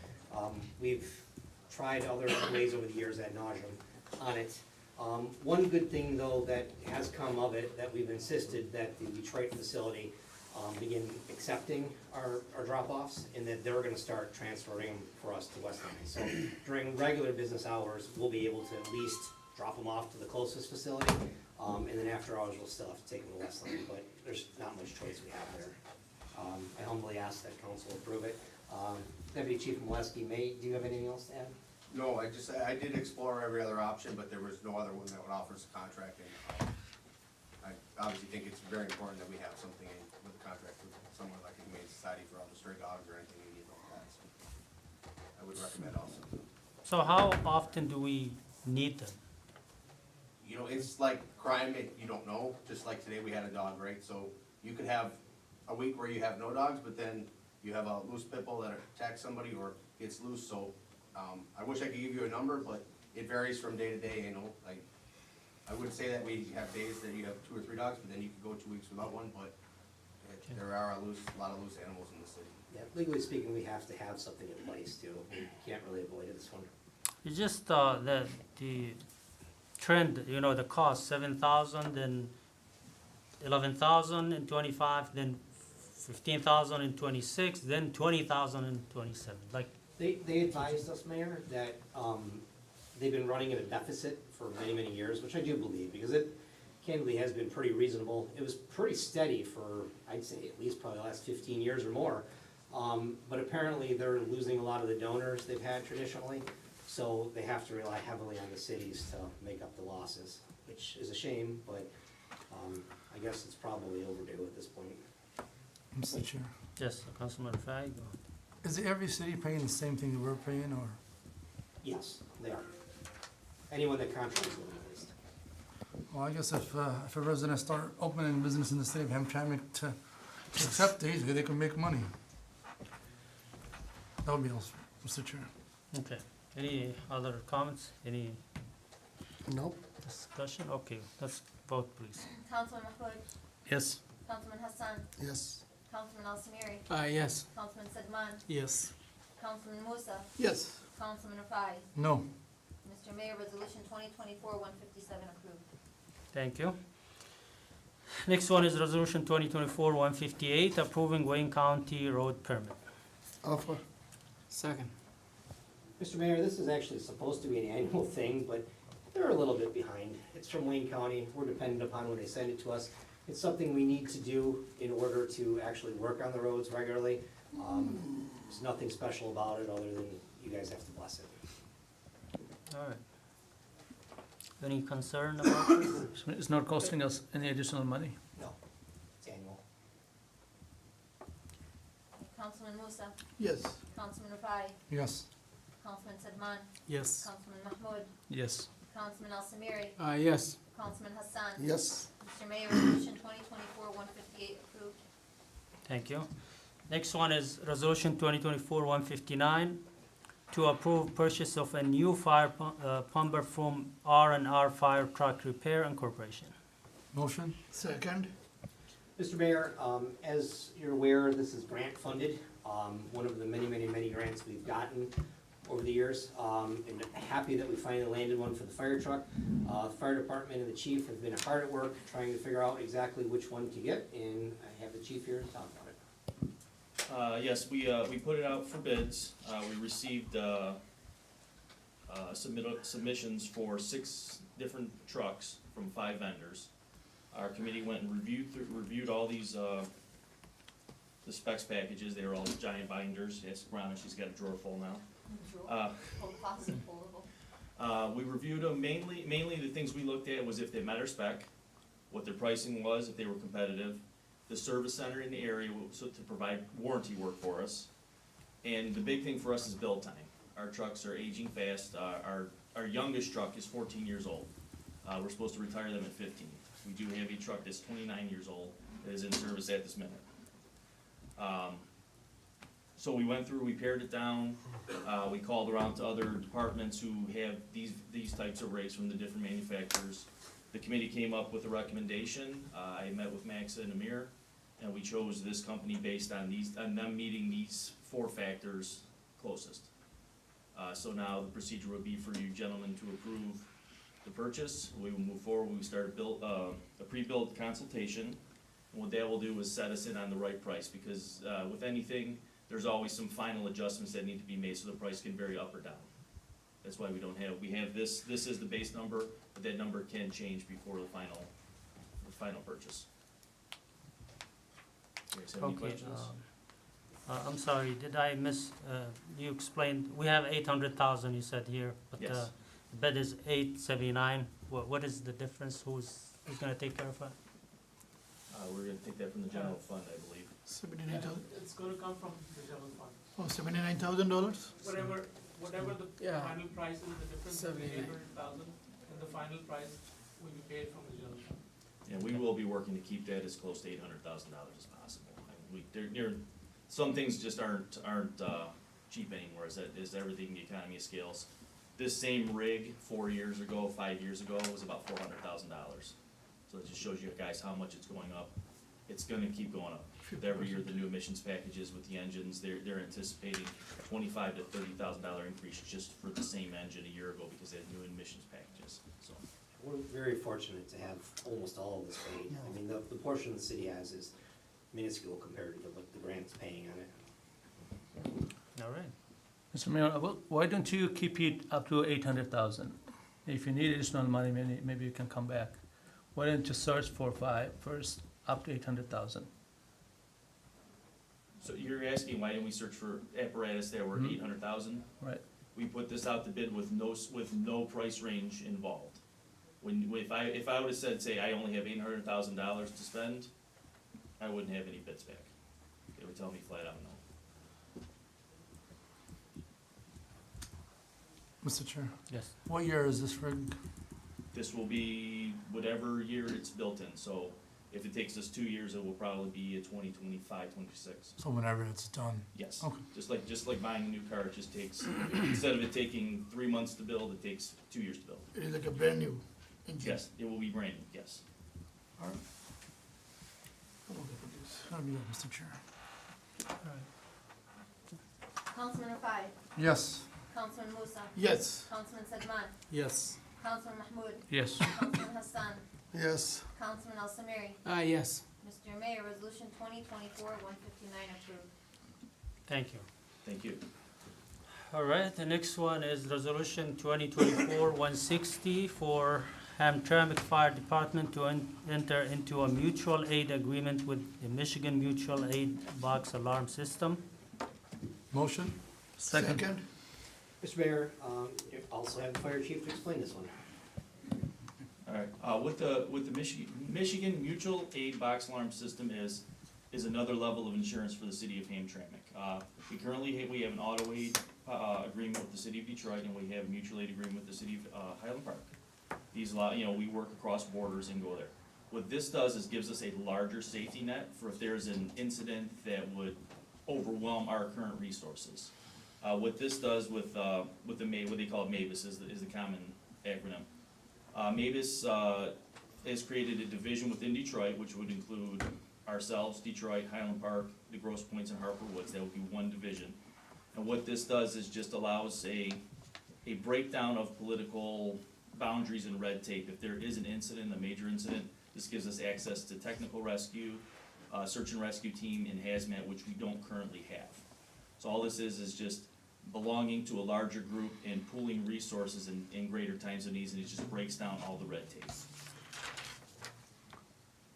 We've tried other ways over the years ad nauseum on it. One good thing, though, that has come of it, that we've insisted that the Detroit facility begin accepting our drop-offs, and that they're gonna start transferring them for us to West Line. So during regular business hours, we'll be able to at least drop them off to the closest facility, and then after hours, we'll still have to take them to West Line, but there's not much choice we have there. I humbly ask that council approve it. Deputy Chief Molesky, do you have anything else to add? No, I did explore every other option, but there was no other one that would offer us a contract, and I obviously think it's very important that we have something with a contract with someone like a Humane Society for all the stray dogs or anything we need like that, so I would recommend also. So how often do we need them? You know, it's like crime, you don't know, just like today we had a dog, right? So you could have a week where you have no dogs, but then you have a loose pit bull that attacks somebody or gets loose, so, I wish I could give you a number, but it varies from day to day, you know, like, I would say that we have days that you have 2 or 3 dogs, but then you could go 2 weeks without one, but there are a lot of loose animals in the city. Yeah, legally speaking, we have to have something in place too. We can't really avoid this one. It's just the trend, you know, the cost, 7,000, then 11,000 in 25, then 15,000 in 26, then 20,000 in 27. Like, They advised us, Mayor, that they've been running at a deficit for many, many years, which I do believe, because it candidly has been pretty reasonable. It was pretty steady for, I'd say, at least probably the last 15 years or more. But apparently they're losing a lot of the donors they've had traditionally, so they have to rely heavily on the cities to make up the losses, which is a shame, but I guess it's probably overdue at this point. Mr. Chair, yes, Councilman Fag. is every city paying the same thing that we're paying, or? Yes, they are. Anyone that contracts with them at least. Well, I guess if a resident start opening business in the city of Hamtramck to accept these, they can make money. That would be all, Mr. Chair. Okay. Any other comments? Any Nope. discussion? Okay, let's vote, please. Councilman Mahmoud, Yes. Councilman Hassan, Yes. Councilman Al Samiri, Yes. Councilman Sedman, Yes. Councilman Musa, Yes. Councilman Rafai. No. Mr. Mayor, Resolution 2024-157 approved. Thank you. Next one is Resolution 2024-158, approving Wayne County road permit. Offer. Second. Mr. Mayor, this is actually supposed to be an annual thing, but they're a little bit behind. It's from Wayne County. We're dependent upon when they send it to us. It's something we need to do in order to actually work on the roads regularly. There's nothing special about it other than you guys have to bless it. All right. Any concern about this? It's not costing us any additional money? No, it's annual. Councilman Musa, Yes. Councilman Rafai, Yes. Councilman Sedman, Yes. Councilman Mahmoud, Yes. Councilman Al Samiri, Yes. Councilman Hassan. Yes. Mr. Mayor, Resolution 2024-158 approved. Thank you. Next one is Resolution 2024-159, to approve purchase of a new fire pumper from R&R Fire Truck Repair Incorporation. Motion? Second. Mr. Mayor, as you're aware, this is grant funded, one of the many, many, many grants we've gotten over the years, and happy that we finally landed one for the fire truck. The fire department and the chief have been hard at work trying to figure out exactly which one to get, and I have the chief here to talk about it. Yes, we put it out for bids. We received submissions for 6 different trucks from 5 vendors. Our committee went and reviewed all these the specs packages. They were all giant binders. Yes, Rhonda, she's got a drawer full now. We reviewed them. Mainly the things we looked at was if they met our spec, what their pricing was, if they were competitive, the service center in the area so to provide warranty work for us, and the big thing for us is build time. Our trucks are aging fast. Our youngest truck is 14 years old. We're supposed to retire them at 15. We do have a truck that's 29 years old that is in service at this minute. So we went through, we pared it down, we called around to other departments who have these types of rates from the different manufacturers. The committee came up with a recommendation. I met with Maxa and Amir, and we chose this company based on them meeting these 4 factors closest. So now the procedure would be for you gentlemen to approve the purchase. We will move forward. We start a pre-build consultation. And what that will do is set us in on the right price, because, with anything, there's always some final adjustments that need to be made, so the price can vary up or down. That's why we have this is the base number, but that number can change before the final purchase. You guys have any Okay, questions? I'm sorry, did I miss, you explained, we have 800,000 you said here, but Yes. the bid is 879. What is the difference? Who's gonna take care of it? We're gonna take that from the general fund, I believe. $79,000. It's gonna come from the general fund. Oh, $79,000? Whatever the Yeah. final price is, the difference between 79. 800,000 and the final price will be paid from the general fund. And we will be working to keep that as close to $800,000 as possible. And some things just aren't cheap anymore, is everything the economy of scales. This same rig 4 years ago, 5 years ago, was about $400,000. So it just shows you guys how much it's going up. It's gonna keep going up. Every year, the new emissions packages with the engines, they're anticipating $25,000 to $30,000 increase just for the same engine a year ago because they had new emissions packages, so. We're very fortunate to have almost all of this paid. I mean, the portion the city has is minuscule compared to what the grant's paying on it. All right. Mr. Mayor, why don't you keep it up to 800,000? If you need additional money, maybe you can come back. Why don't you search for first up to 800,000? So you're asking why didn't we search for apparatus that were Mhm. 800,000? Right. We put this out to bid with no price range involved. If I would've said, say, I only have $800,000 to spend, I wouldn't have any bids back. They would tell me flat out no. Mr. Chair, Yes. what year is this rig? This will be whatever year it's built in, so if it takes us 2 years, it will probably be a 2025, 26. So whenever it's done. Yes. Okay. Just like buying a new car, it just takes, instead of it taking 3 months to build, it takes 2 years to build. It is like a brand new engine. Yes, it will be brand new, yes. All right. That'll be it, Mr. Chair. Councilman Rafai, Yes. Councilman Musa, Yes. Councilman Sedman, Yes. Councilman Mahmoud, Yes. Councilman Hassan, Yes. Councilman Al Samiri. Yes. Mr. Mayor, resolution 2024-159 approved. Thank you. Thank you. All right, the next one is resolution 2024-160 for Hamtramck Fire Department to enter into a mutual aid agreement with the Michigan Mutual Aid Box Alarm System. Motion? Second. Mr. Mayor, you also have the fire chief to explain this one. All right, what the Michigan Mutual Aid Box Alarm System is another level of insurance for the city of Hamtramck. We currently have an auto aid agreement with the city of Detroit, and we have a mutual aid agreement with the city of Highland Park. These we work across borders and go there. What this does is gives us a larger safety net for if there's an incident that would overwhelm our current resources. What this does with the what they call it MABUS is the common acronym. MABUS has created a division within Detroit, which would include ourselves, Detroit, Highland Park, the Grosse Points, and Harper Woods. That would be one division. And what this does is just allows a breakdown of political boundaries and red tape. If there is an incident, a major incident, this gives us access to technical rescue, search and rescue team, and hazmat, which we don't currently have. So all this is just belonging to a larger group and pooling resources in greater times of needs, and it just breaks down all the red tape.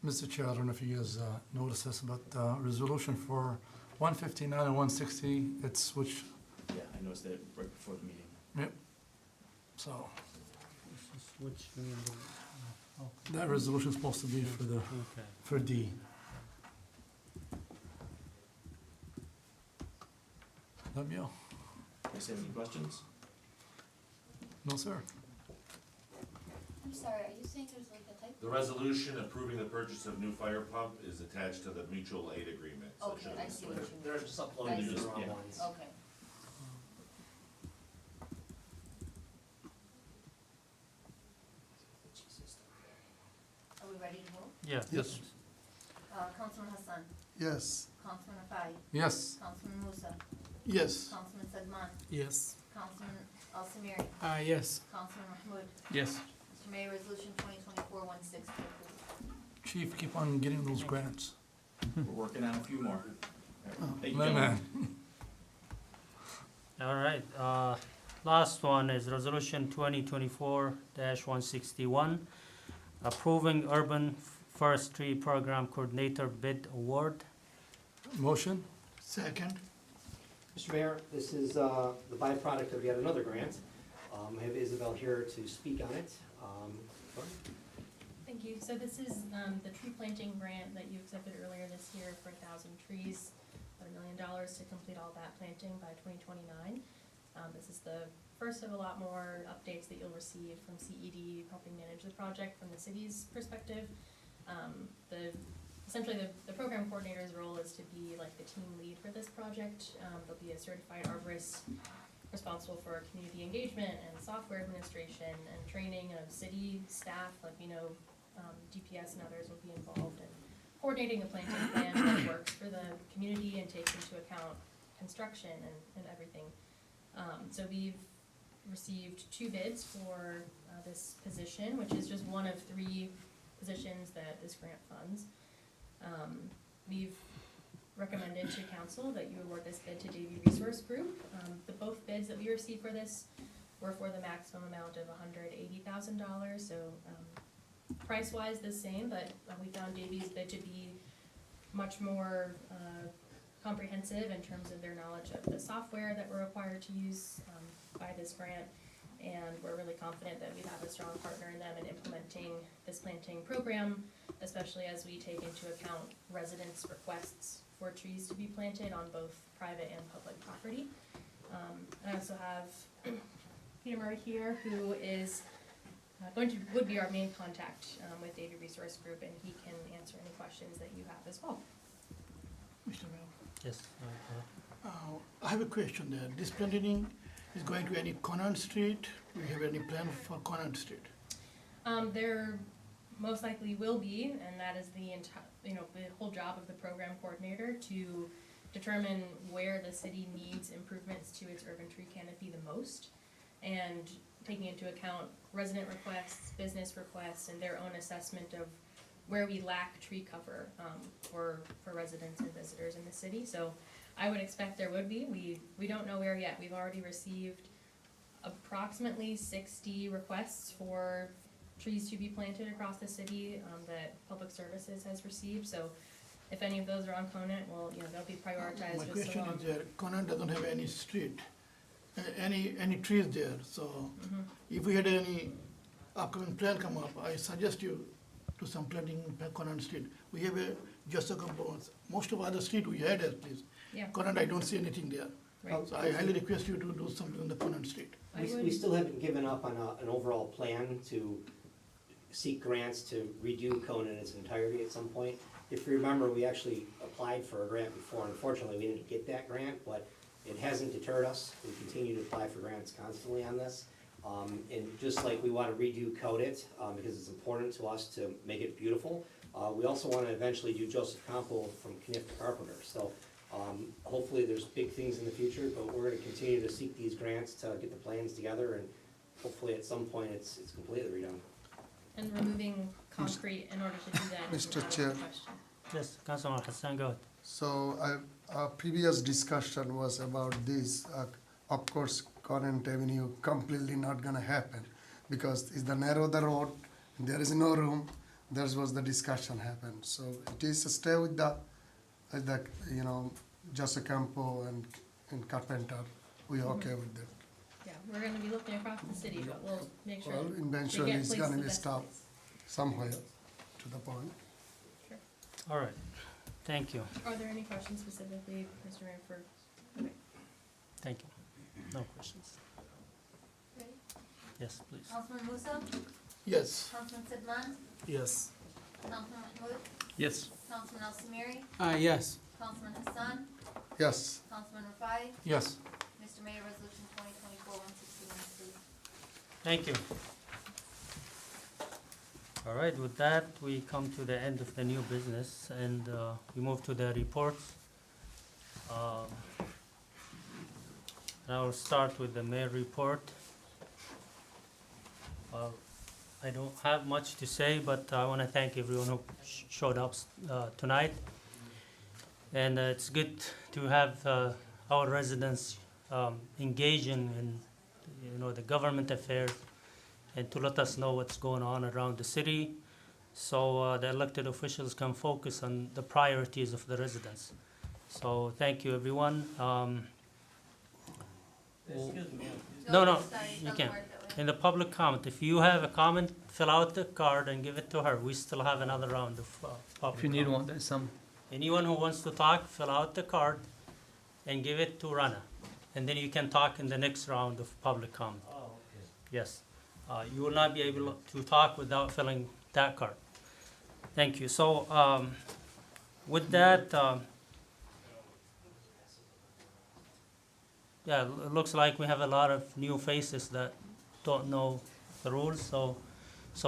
Mr. Chair, I don't know if you guys noticed this, but resolution for 159 and 160, it's switched. Yeah, I noticed that right before the meeting. Yep. So Which, that resolution is supposed to be okay. for D. W? Guys have any questions? No, sir. I'm sorry, are you saying there's like a type? The resolution approving the purchase of new fire pump is attached to the mutual aid agreement. So it Okay, should've I been see split. what you mean. They're just I uploading see. the wrong Yeah. ones. Okay. Are we ready to vote? Yeah. Yes. Councilman Hassan, Yes. Councilman Rafai, Yes. Councilman Musa, Yes. Councilman Sedman, Yes. Councilman Al Samiri, Yes. Councilman Mahmoud. Yes. Mr. Mayor, resolution 2024-160 approved. Chief, keep on getting those grants. We're working on a few more. Thank you, My gentlemen. man. All right, last one is resolution 2024-161, approving urban forestry program coordinator bid award. Motion? Second. Mr. Mayor, this is the byproduct of yet another grant. I have Isabel here to speak on it. Thank you. So this is the tree planting grant that you accepted earlier this year for 1,000 trees, about $1 million to complete all that planting by 2029. This is the first of a lot more updates that you'll receive from CED helping manage the project from the city's perspective. Essentially the program coordinator's role is to be like the team lead for this project. There'll be a certified arborist responsible for community engagement and software administration and training of city staff, like DPS and others will be involved in coordinating a planting plan that works for the community and takes into account construction and everything. So we've received 2 bids for this position, which is just one of 3 positions that this grant funds. We've recommended to council that you award this bid to Davie Resource Group. Both bids that we received for this were for the maximum amount of $180,000, so price-wise the same, but we found Davie's bid to be much more comprehensive in terms of their knowledge of the software that we're required to use by this grant, and we're really confident that we have a strong partner in them in implementing this planting program, especially as we take into account residents' requests for trees to be planted on both private and public property. I also have Peter Murray here, who is would be our main contact with Davie Resource Group, and he can answer any questions that you have as well. Mr. Mayor, Yes. I have a question there. This planting is going to any Conant Street? Do you have any plan for Conant Street? There most likely will be, and that is the the whole job of the program coordinator to determine where the city needs improvements to its urban tree canopy the most, and taking into account resident requests, business requests, and their own assessment of where we lack tree cover for residents and visitors in the city. So I would expect there would be. We don't know where yet. We've already received approximately 60 requests for trees to be planted across the city that Public Services has received. So if any of those are on Conant, well, they'll be prioritized. My just question along. is that Conant doesn't have any street, any trees there. So if we had any upcoming plan come up, I suggest you do some planting in Conant Street. We have just a couple, most of other street we had at least. Yeah. Conant, I don't see anything there. Right. So I highly request you to do something on the Conant Street. We still haven't given up on an overall plan to seek grants to redo Conan in its entirety at some point. If you remember, we actually applied for a grant before. Unfortunately, we didn't get that grant, but it hasn't deterred us. We continue to apply for grants constantly on this. And just like we want to redo Codit, because it's important to us to make it beautiful, we also want to eventually do Joseph Campo from Kniff to Carpenter. So hopefully there's big things in the future, but we're going to continue to seek these grants to get the plans together, and hopefully at some point it's completely redone. And removing concrete in order to do that is Mr. not a Chair. question. Yes, Councilman Hassan, go ahead. So our previous discussion was about this. Of course, Conant Avenue completely not gonna happen because it's the narrow the road, there is no room. That was the discussion happened. So it is to stay with the Joseph Campo and Carpenter. We okay with that. Yeah, we're gonna be looking across the city, but we'll make sure Well, they eventually get it's placed gonna the be best stopped place. somewhere to the point. Sure. All right, thank you, Are there any questions specifically, Mr. Mayor, for, okay. thank you. No questions. Ready? Yes, please. Councilman Musa, Yes. Councilman Sidman, Yes. Councilman Mahmoud, Yes. Councilman Al Samiri, Yes. Councilman Hassan, Yes. Councilman Rafai, Yes. Mr. Mayor, resolution 2024-161 approved. Thank you. All right, with that, we come to the end of the new business, and we move to the reports. And I will start with the mayor report. I don't have much to say, but I want to thank everyone who showed up tonight. And it's good to have our residents engage in the government affairs and to let us know what's going on around the city, so the elected officials can focus on the priorities of the residents. So thank you, everyone. No, you can. In the public comment, if you have a comment, fill out the card and give it to her. We still have another round of public If you need comment. one, there's some. Anyone who wants to talk, fill out the card and give it to Rana. And then you can talk in the next round of public comment. Oh, okay. Yes. You will not be able to talk without filling that card. Thank you. So with that, yeah, it looks like we have a lot of new faces that don't know the rules. So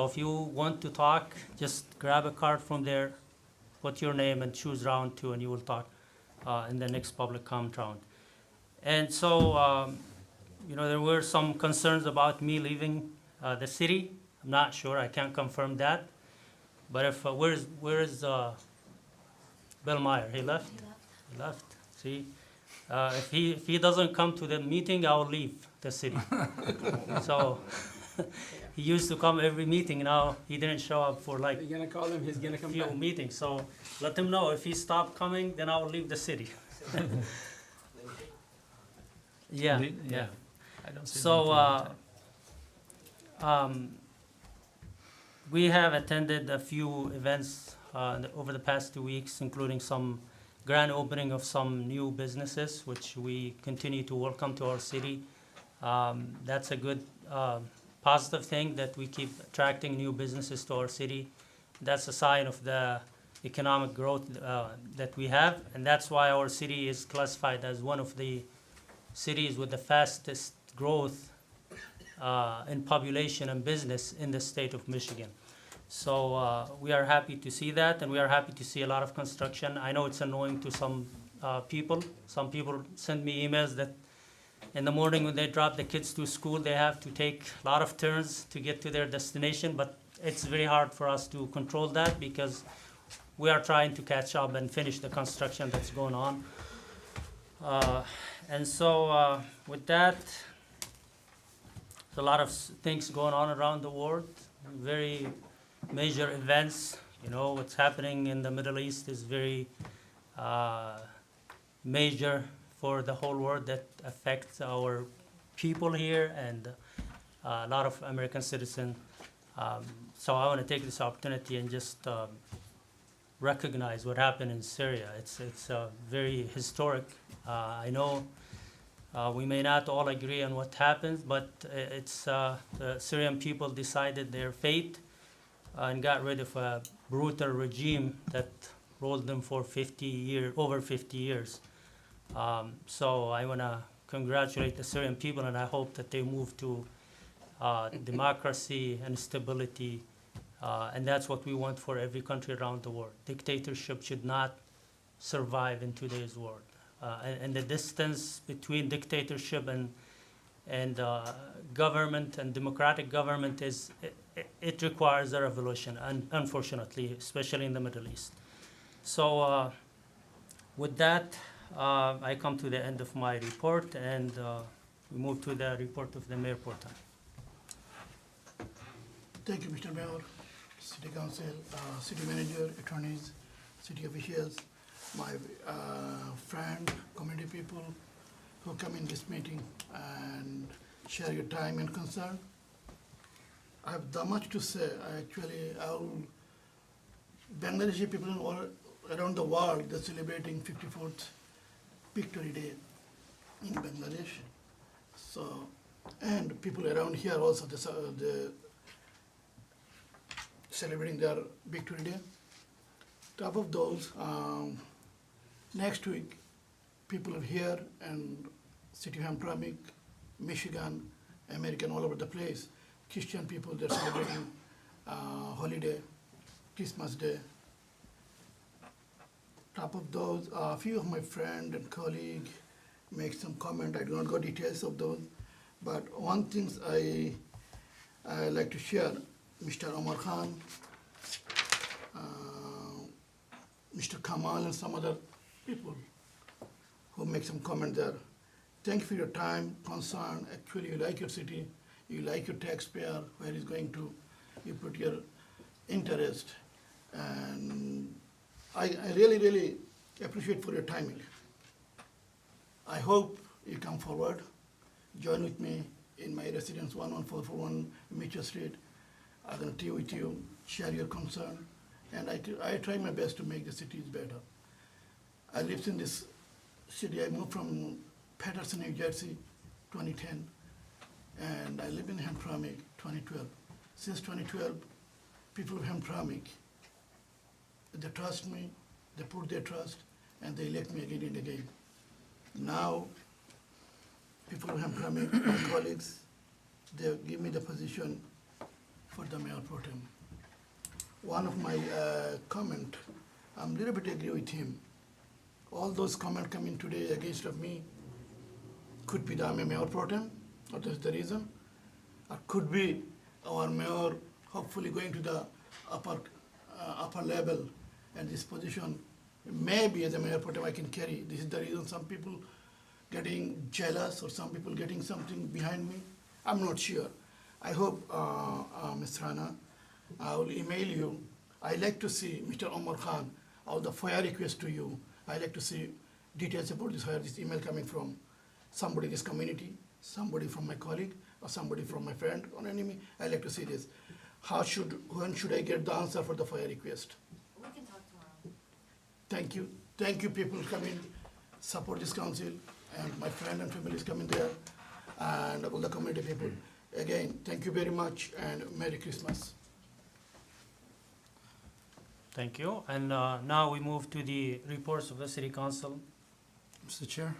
if you want to talk, just grab a card from there, put your name and choose round 2, and you will talk in the next public comment round. And so, there were some concerns about me leaving the city. I'm not sure, I can't confirm that. But if, where is Bill Meyer? He left? He left, see? If he doesn't come to the meeting, I'll leave the city. So, he used to come every meeting, now he didn't show up for like You're gonna call him, he's gonna come few back. meetings, so let him know if he stopped coming, then I'll leave the city. Yeah, yeah. I don't see So, we have attended a few events over the past 2 weeks, including some grand opening of some new businesses, which we continue to welcome to our city. That's a good positive thing that we keep attracting new businesses to our city. That's a sign of the economic growth that we have, and that's why our city is classified as one of the cities with the fastest growth in population and business in the state of Michigan. So we are happy to see that, and we are happy to see a lot of construction. I know it's annoying to some people. Some people send me emails that in the morning when they drop the kids to school, they have to take a lot of turns to get to their destination, but it's very hard for us to control that because we are trying to catch up and finish the construction that's going on. And so with that, there's a lot of things going on around the world, very major events. What's happening in the Middle East is very major for the whole world, that affects our people here and a lot of American citizens. So I want to take this opportunity and just recognize what happened in Syria. It's very historic. I know we may not all agree on what happens, but it's the Syrian people decided their fate and got rid of a brutal regime that ruled them for over 50 years. So I want to congratulate the Syrian people, and I hope that they move to democracy and stability, and that's what we want for every country around the world. Dictatorship should not survive in today's world. And the distance between dictatorship and government and democratic government it requires a revolution, and unfortunately, especially in the Middle East. So with that, I come to the end of my report, and we move to the report of the Mayor Pro Tem. Thank you, Mr. Mayor, City Council, City Manager, attorneys, city officials, my friend, community people who come in this meeting and share your time and concern. I have that much to say. Bangladeshi people around the world, they're celebrating 54th Victory Day in Bangladesh. So, and people around here also, they're celebrating their Victory Day. Top of those, next week, people here and City of Hamtramck, Michigan, American, all over the place, Christian people, they're celebrating holiday, Christmas Day. Top of those, a few of my friend and colleague make some comment. I do not go details of those, but one thing I like to share. Mr. Omar Khan, Mr. Kamal, and some other people who make some comment there. Thank you for your time, concern. Actually, you like your city, you like your taxpayer, where he's going to, you put your interest. And I really, really appreciate for your timing. I hope you come forward, join with me in my residence 11441 Mitchell Street. I'm gonna deal with you, share your concern, and I try my best to make the cities better. I lived in this city, I moved from Patterson, New Jersey, 2010, and I live in Hamtramck, 2012. Since 2012, people of Hamtramck, they trust me, they put their trust, and they elect me again and again. Now, people of Hamtramck, my colleagues, they give me the position for the mayor pro tem. One of my comment, I'm a little bit agree with him. All those comments coming today against of me could be the mayor pro tem, or that's the reason. Or could be our mayor hopefully going to the upper level, and this position maybe as a mayor pro tem I can carry. This is the reason some people getting jealous or some people getting something behind me. I'm not sure. I hope, Ms. Rana, I will email you. I like to see Mr. Omar Khan, or the FOIA request to you. I like to see details about this, where this email coming from. Somebody in this community, somebody from my colleague, or somebody from my friend or enemy. I like to see this. When should I get the answer for the FOIA request? We can talk tomorrow. Thank you. Thank you, people coming, support this council, and my friend and family is coming there, and all the community people. Again, thank you very much, and Merry Christmas. Thank you. And now we move to the reports of the City Council. Mr. Chair,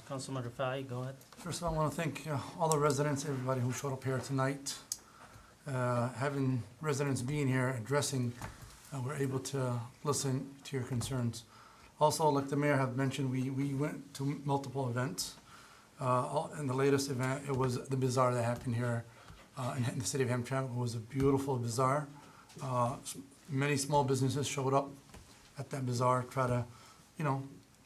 Councilman Rafai, go ahead. first of all, I want to thank all the residents, everybody who showed up here tonight. Having residents being here, addressing, we're able to listen to your concerns. Also, like the mayor have mentioned, we went to multiple events. In the latest event, it was the bazaar that happened here in the city of Hamtramck. It was a beautiful bazaar. Many small businesses showed up at that bazaar, try to,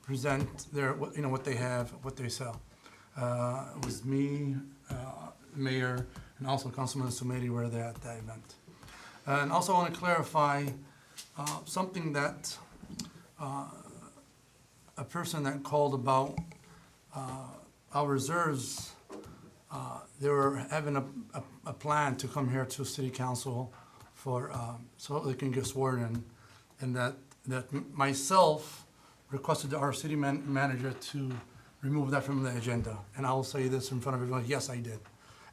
present what they have, what they sell. It was me, mayor, and also Councilman Sumedi were there at that event. And also I want to clarify something that a person that called about our reserves, they were having a plan to come here to City Council for so they can get sworn in, and that myself requested our city manager to remove that from the agenda. And I will say this in front of everyone, yes, I did.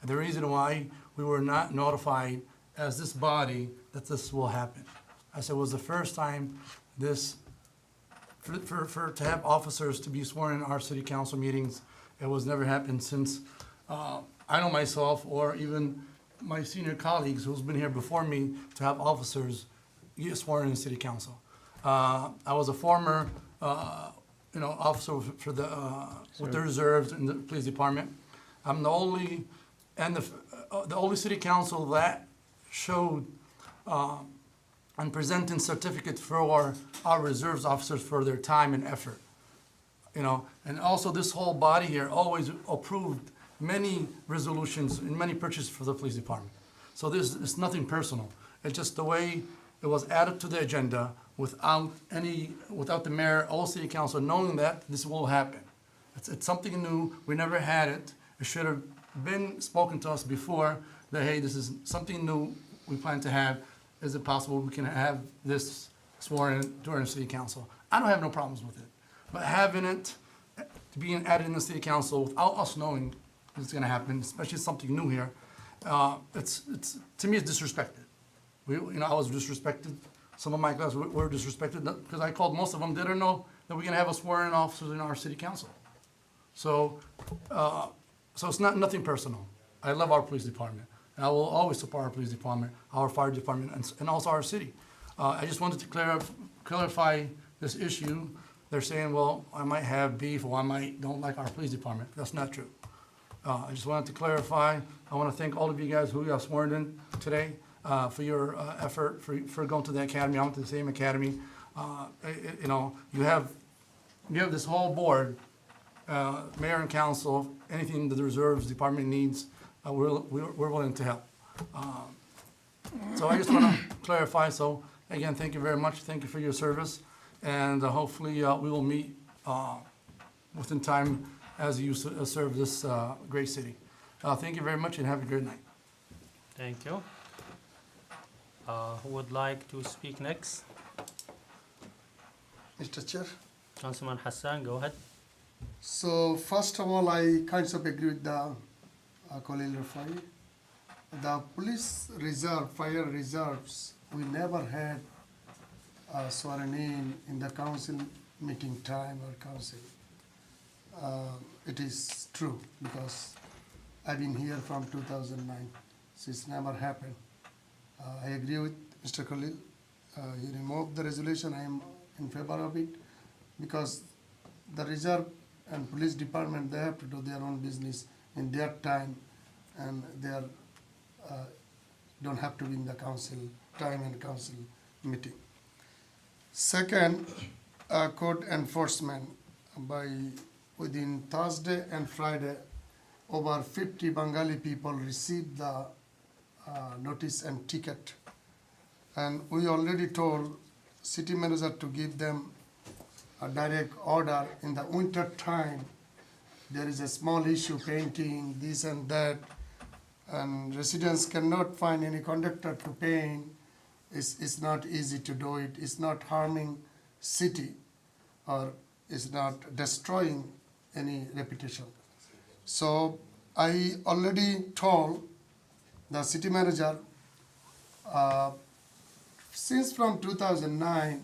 And the reason why we were not notified as this body that this will happen. I said it was the first time this, to have officers to be sworn in our city council meetings. It was never happened since I know myself, or even my senior colleagues who's been here before me, to have officers get sworn in the city council. I was a former, officer for the with the reserves in the police department. I'm the only, and the only city council that showed and presenting certificates for our reserves officers for their time and effort. And also this whole body here always approved many resolutions and many purchases for the police department. So it's nothing personal. It's just the way it was added to the agenda without the mayor or city council knowing that this will happen. It's something new. We never had it. It should have been spoken to us before that, hey, this is something new we plan to have. Is it possible we can have this sworn in during city council? I don't have no problems with it. But having it being added in the city council without us knowing it's gonna happen, especially something new here, it's to me it's disrespected. I was disrespected. Some of my guys were disrespected because I called most of them. They didn't know that we're gonna have a sworn-in officers in our city council. So it's nothing personal. I love our police department. And I will always support our police department, our fire department, and also our city. I just wanted to clarify this issue. They're saying, well, I might have beef or don't like our police department. That's not true. I just wanted to clarify. I want to thank all of you guys who got sworn in today. for your effort, for going to the academy. I went to the same academy. You know, you have this whole board, mayor and council, anything that the reserves department needs, we're willing to help. So I just want to clarify. So again, thank you very much. Thank you for your service, and hopefully we will meet within time as you serve this great city. Thank you very much, and have a great night. Thank you. Who would like to speak next? Mr. Chair. Councilman Hassan, go ahead. So first of all, I kind of agree with the Khalil Rafai. The police reserve, fire reserves, we never had sworn in the council meeting time or council. It is true because I've been here from 2009, so it's never happened. I agree with Mr. Khalil. He removed the resolution. I am in favor of it because the reserve and police department, they have to do their own business in their time, and they are, don't have to be in the council time and council meeting. Second, code enforcement. Within Thursday and Friday, over 50 Bengali people received the notice and ticket. And we already told city manager to give them a direct order in the winter time. There is a small issue, painting, this and that, and residents cannot find any conductor to paint. It's not easy to do it. It's not harming city, or it's not destroying any reputation. So I already told the city manager, since from 2009,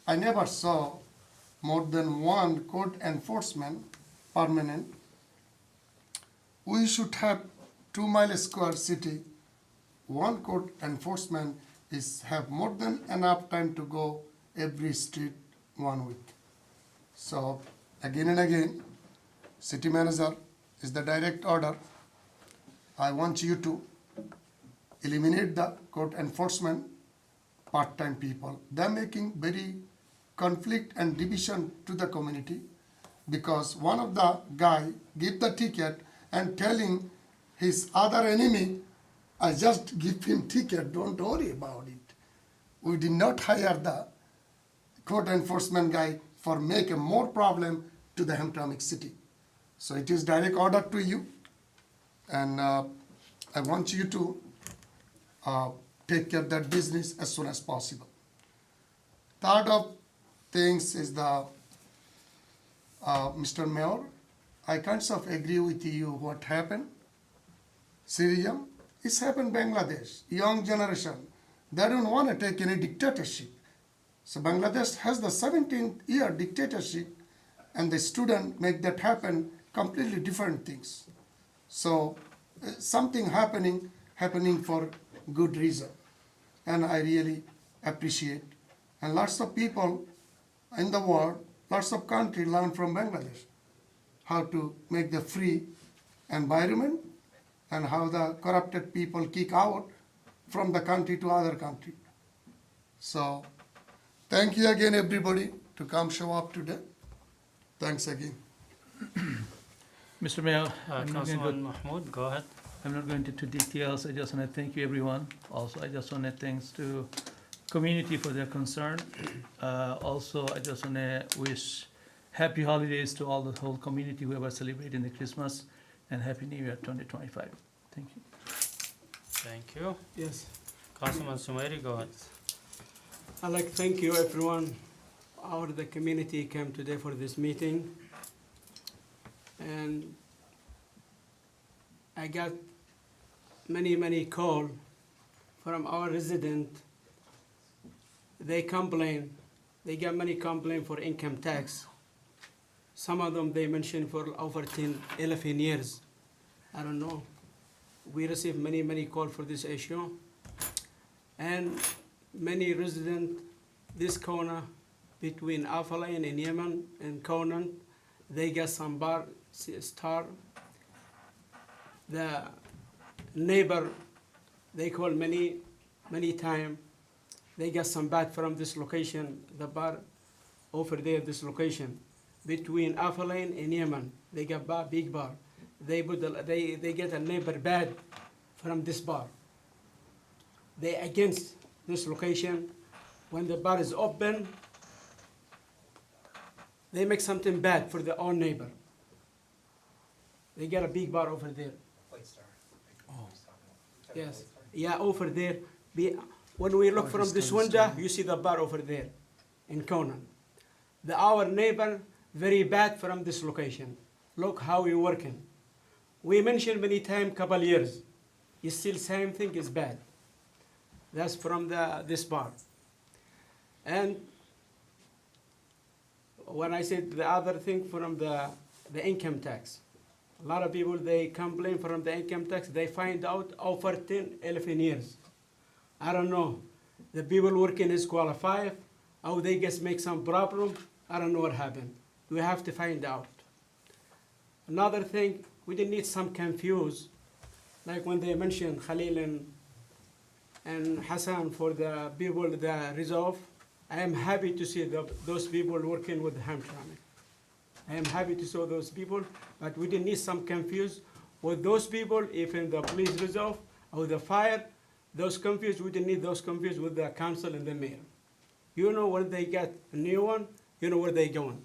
I never saw more than one code enforcement permanent. We should have 2 mile square city. One code enforcement is have more than enough time to go every street 1 week. So again and again, city manager is the direct order. I want you to eliminate the code enforcement part-time people. They're making very conflict and division to the community because one of the guy give the ticket and telling his other enemy, I just give him ticket, don't worry about it. We did not hire the code enforcement guy for make a more problem to the Hamtramck city. So it is direct order to you, and I want you to take care of that business as soon as possible. Third of things is the Mr. Mayor, I kind of agree with you what happened. Syria, it's happened Bangladesh, young generation, they don't want to take any dictatorship. So Bangladesh has the 17-year dictatorship, and the student make that happen completely different things. So something happening for good reason, and I really appreciate. And lots of people in the world, lots of countries learn from Bangladesh how to make the free environment and how the corrupted people kick out from the country to other country. So thank you again, everybody, to come show up today. Thanks again. Mr. Mayor, Councilman Mahmoud, go ahead. I'm not going into details. I just want to thank you, everyone. Also, I just want to thanks to community for their concern. Also, I just want to wish happy holidays to all the whole community who are celebrating the Christmas, and Happy New Year 2025. Thank you. Thank you. Yes. Councilman Sumairi, go ahead. I'd like to thank you, everyone. The community came today for this meeting. And I got many calls from our residents. They complain. They got many complaints for income tax. Some of them they mentioned for over 11 years. I don't know. We received many calls for this issue. And many residents, this corner between Alpha Lane and Yemen and Conan, they got some bar star. The neighbor, they call many many time. They get some bad from this location, the bar over there, this location. Between Afalain and Yemen, they get bar, big bar. They get a neighbor bad from this bar. They against this location. When the bar is open, they make something bad for their own neighbor. They get a big bar over there. White Star. Yes, yeah, over there. When we look from this window, you see the bar over there in Conan. Our neighbor, very bad from this location. Look how we working. We mentioned many times, couple years. You still same thing is bad. That's from this bar. And when I said the other thing from the income tax, a lot of people, they complain from the income tax. They find out over 10, 11 years. I don't know. The people working is qualified. How they just make some problem. I don't know what happened. We have to find out. Another thing, we didn't need some confuse. Like when they mentioned Khalil and Hassan for the people that resolve. I am happy to see those people working with Hamtramck. I am happy to see those people, but we didn't need some confuse with those people, even the police resolve or the fire, those confused, we didn't need those confused with the council and the mayor. You know when they get a new one, you know where they going.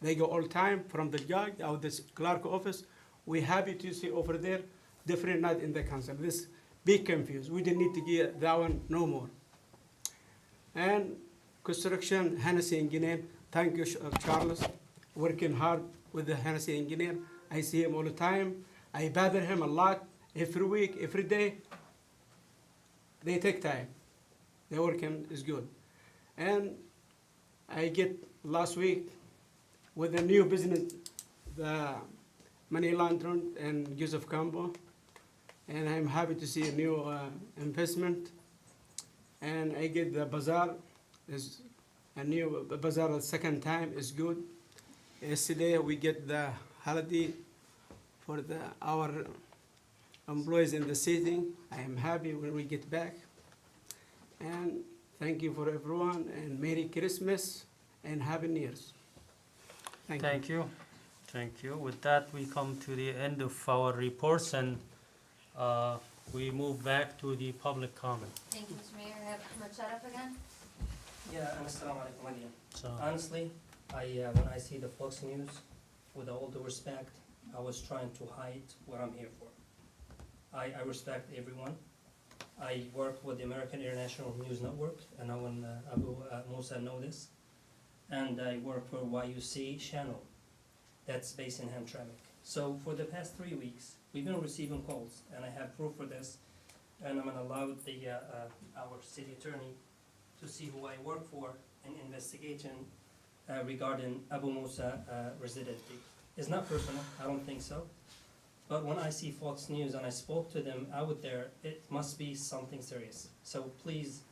They go all time from the judge or the clerk office. We happy to see over there, different night in the council. This big confused. We didn't need to get that one no more. And construction, Hennessy engineer, thank you, Charles, working hard with the Hennessy engineer. I see him all the time. I bother him a lot, every week, every day. They take time. The working is good. And I get last week with a new business, the money laundering and use of combo. And I'm happy to see a new investment. And I get the bazaar, is a new bazaar the second time is good. Yesterday we get the holiday for our employees in the city. I am happy when we get back. And thank you for everyone, and Merry Christmas and Happy New Year's. Thank you. Thank you. With that, we come to the end of our reports, and we move back to the public comment. Thank you, Mr. Mayor. I have Ahmed Sharaf again. Yeah, and assalamu alaikum again. So, Honestly, when I see the Fox News, with all due respect, I was trying to hide what I'm here for. I respect everyone. I work with the American International News Network, and I want Abu Musa know this. And I work for YUC channel that's based in Hamtramck. So for the past 3 weeks, we've been receiving calls, and I have proof for this. And I'm going to allow our city attorney to see who I work for in investigation regarding Abu Musa residency. It's not personal, I don't think so. But when I see Fox News and I spoke to them out there, it must be something serious. So please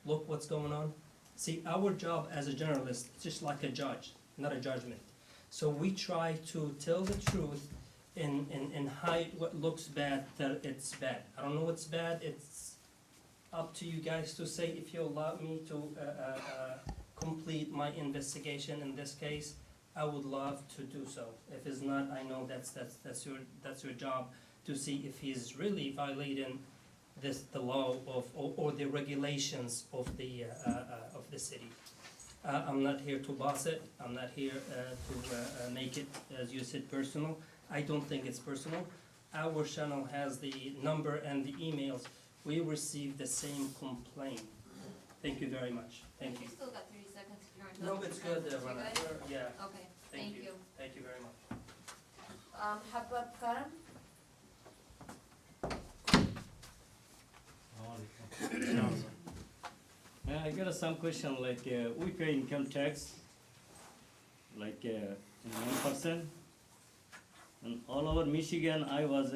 look what's going on. See, our job as a journalist is just like a judge, not a judgment. So we try to tell the truth and hide what looks bad, that it's bad. I don't know what's bad. It's up to you guys to say if you allow me to complete my investigation in this case. I would love to do so. If it's not, I know that's your job to see if he's really violating the law or the regulations of the city. I'm not here to boss it. I'm not here to make it, as you said, personal. I don't think it's personal. Our channel has the number and the emails. We receive the same complaint. Thank you very much. Thank you. You still got 30 seconds if you want to. No, it's good, Rana. Yeah. Okay, thank you. Thank you very much. Habab Karam? I got some question, like we pay income tax, like 1%, and all over Michigan I was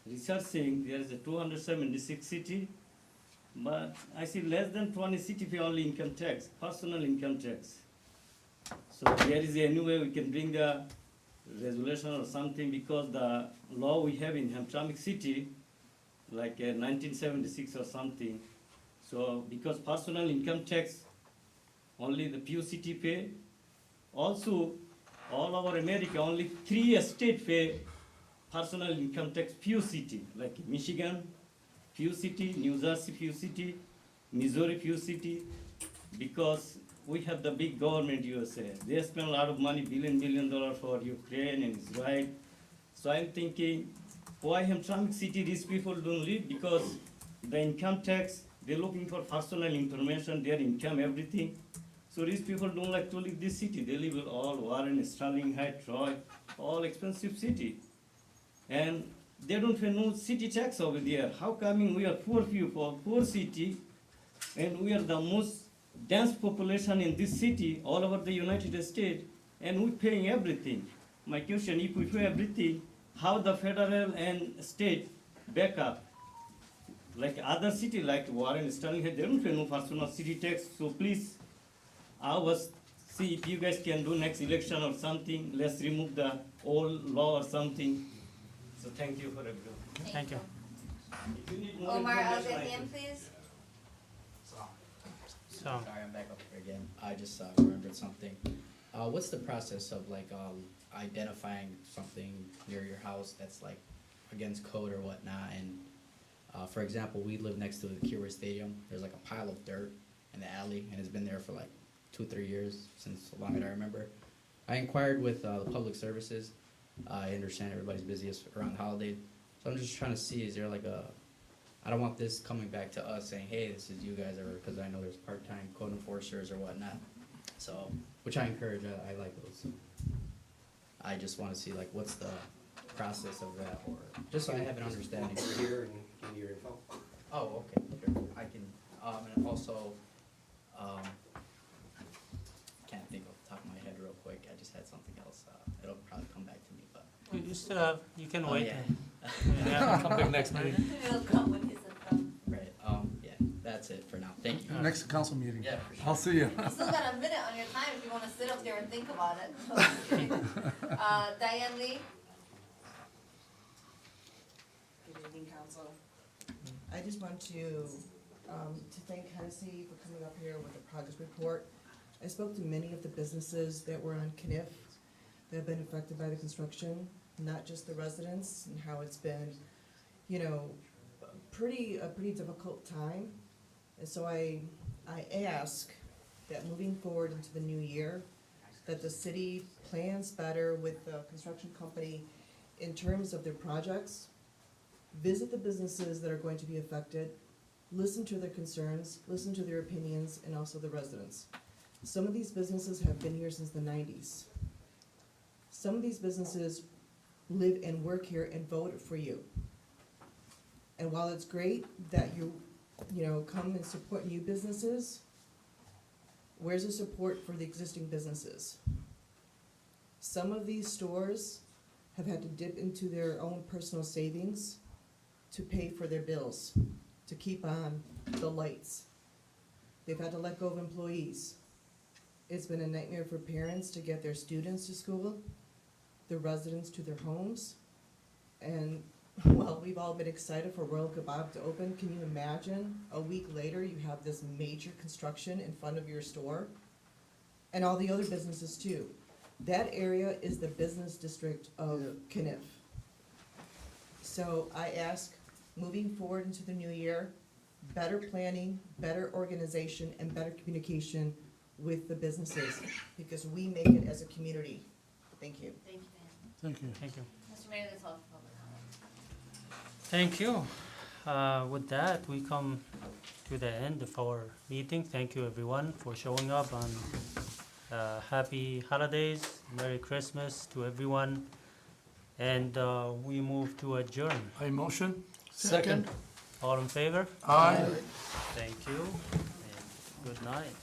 researching, there is a 276 city, but I see less than 20 city pay only income tax, personal income tax. So there is a new way we can bring the resolution or something, because the law we have in Hamtramck city, like 1976 or something, So because personal income tax, only the PUCT pay. Also, all over America, only 3 states pay personal income tax PUCT, like Michigan, PUCT, New Jersey PUCT, Missouri PUCT, because we have the big government USA. They spend a lot of money, billion dollar for Ukraine and Israel. So I'm thinking, why Hamtramck City these people don't live? Because the income tax, they're looking for personal information, their income, everything. So these people don't like to live this city. They live in all Warren, Sterling Heights, Troy, all expensive city. And they don't pay no city tax over there. How coming we are poor people, poor city, and we are the most dense population in this city all over the United States, and we're paying everything. My question, if we pay everything, how the federal and state back up? Like other city, like Warren, Sterling Heights, they don't pay no personal city tax. So please, I was see if you guys can do next election or something. Let's remove the old law or something. So thank you for everyone. Thank you. If you need more Omar information, I Al-Ghazim, can- please. So, Sorry, I'm back up here again. I just remembered something. What's the process of like identifying something near your house that's like against code or whatnot? And for example, we live next to the Kira Stadium. There's like a pile of dirt in the alley, and it's been there for like 2-3 years, since so long as I remember. I inquired with the public services. I understand everybody's busiest around the holiday, so I'm just trying to see, is there like a, I don't want this coming back to us saying, hey, this is you guys, or because I know there's part-time code enforcers or whatnot. So, which I encourage, I like those. I just want to see like what's the process of that, or just so I have an understanding. We're here and give you your info. Oh, okay, sure. I can, and also, can't think off the top of my head real quick. I just had something else. It'll probably come back to me, but. you still have, you can Oh, wait. yeah. Yeah, come back next meeting. It'll come when he's come. Right, yeah, that's it for now. Thank you. Next council meeting. Yeah, for sure. I'll see you. You still got a minute on your time if you wanna sit up there and think about it. Diane Lee? Good evening, council. I just want to thank Hennessy for coming up here with a progress report. I spoke to many of the businesses that were on Kniff that have been affected by the construction, not just the residents, and how it's been, you know, a pretty difficult time. And so I ask that moving forward into the new year, that the city plans better with the construction company in terms of their projects, visit the businesses that are going to be affected, listen to their concerns, listen to their opinions, and also the residents. Some of these businesses have been here since the 90s. Some of these businesses live and work here and voted for you. And while it's great that you come and support new businesses, where's the support for the existing businesses? Some of these stores have had to dip into their own personal savings to pay for their bills, to keep on the lights. They've had to let go of employees. It's been a nightmare for parents to get their students to school, the residents to their homes. And well, we've all been excited for Royal Kebab to open. Can you imagine a week later you have this major construction in front of your store? And all the other businesses too. That area is the business district of Kniff. So I ask, moving forward into the new year, better planning, better organization, and better communication with the businesses, because we make it as a community. Thank you. Thank you, Thank you. Thank you. Mr. Mayor, that's all for public comment. Thank you. With that, we come to the end of our meeting. Thank you everyone for showing up, and happy holidays, Merry Christmas to everyone. And we move to adjourn. A motion? Second. All in favor? Aye. Thank you, and good night.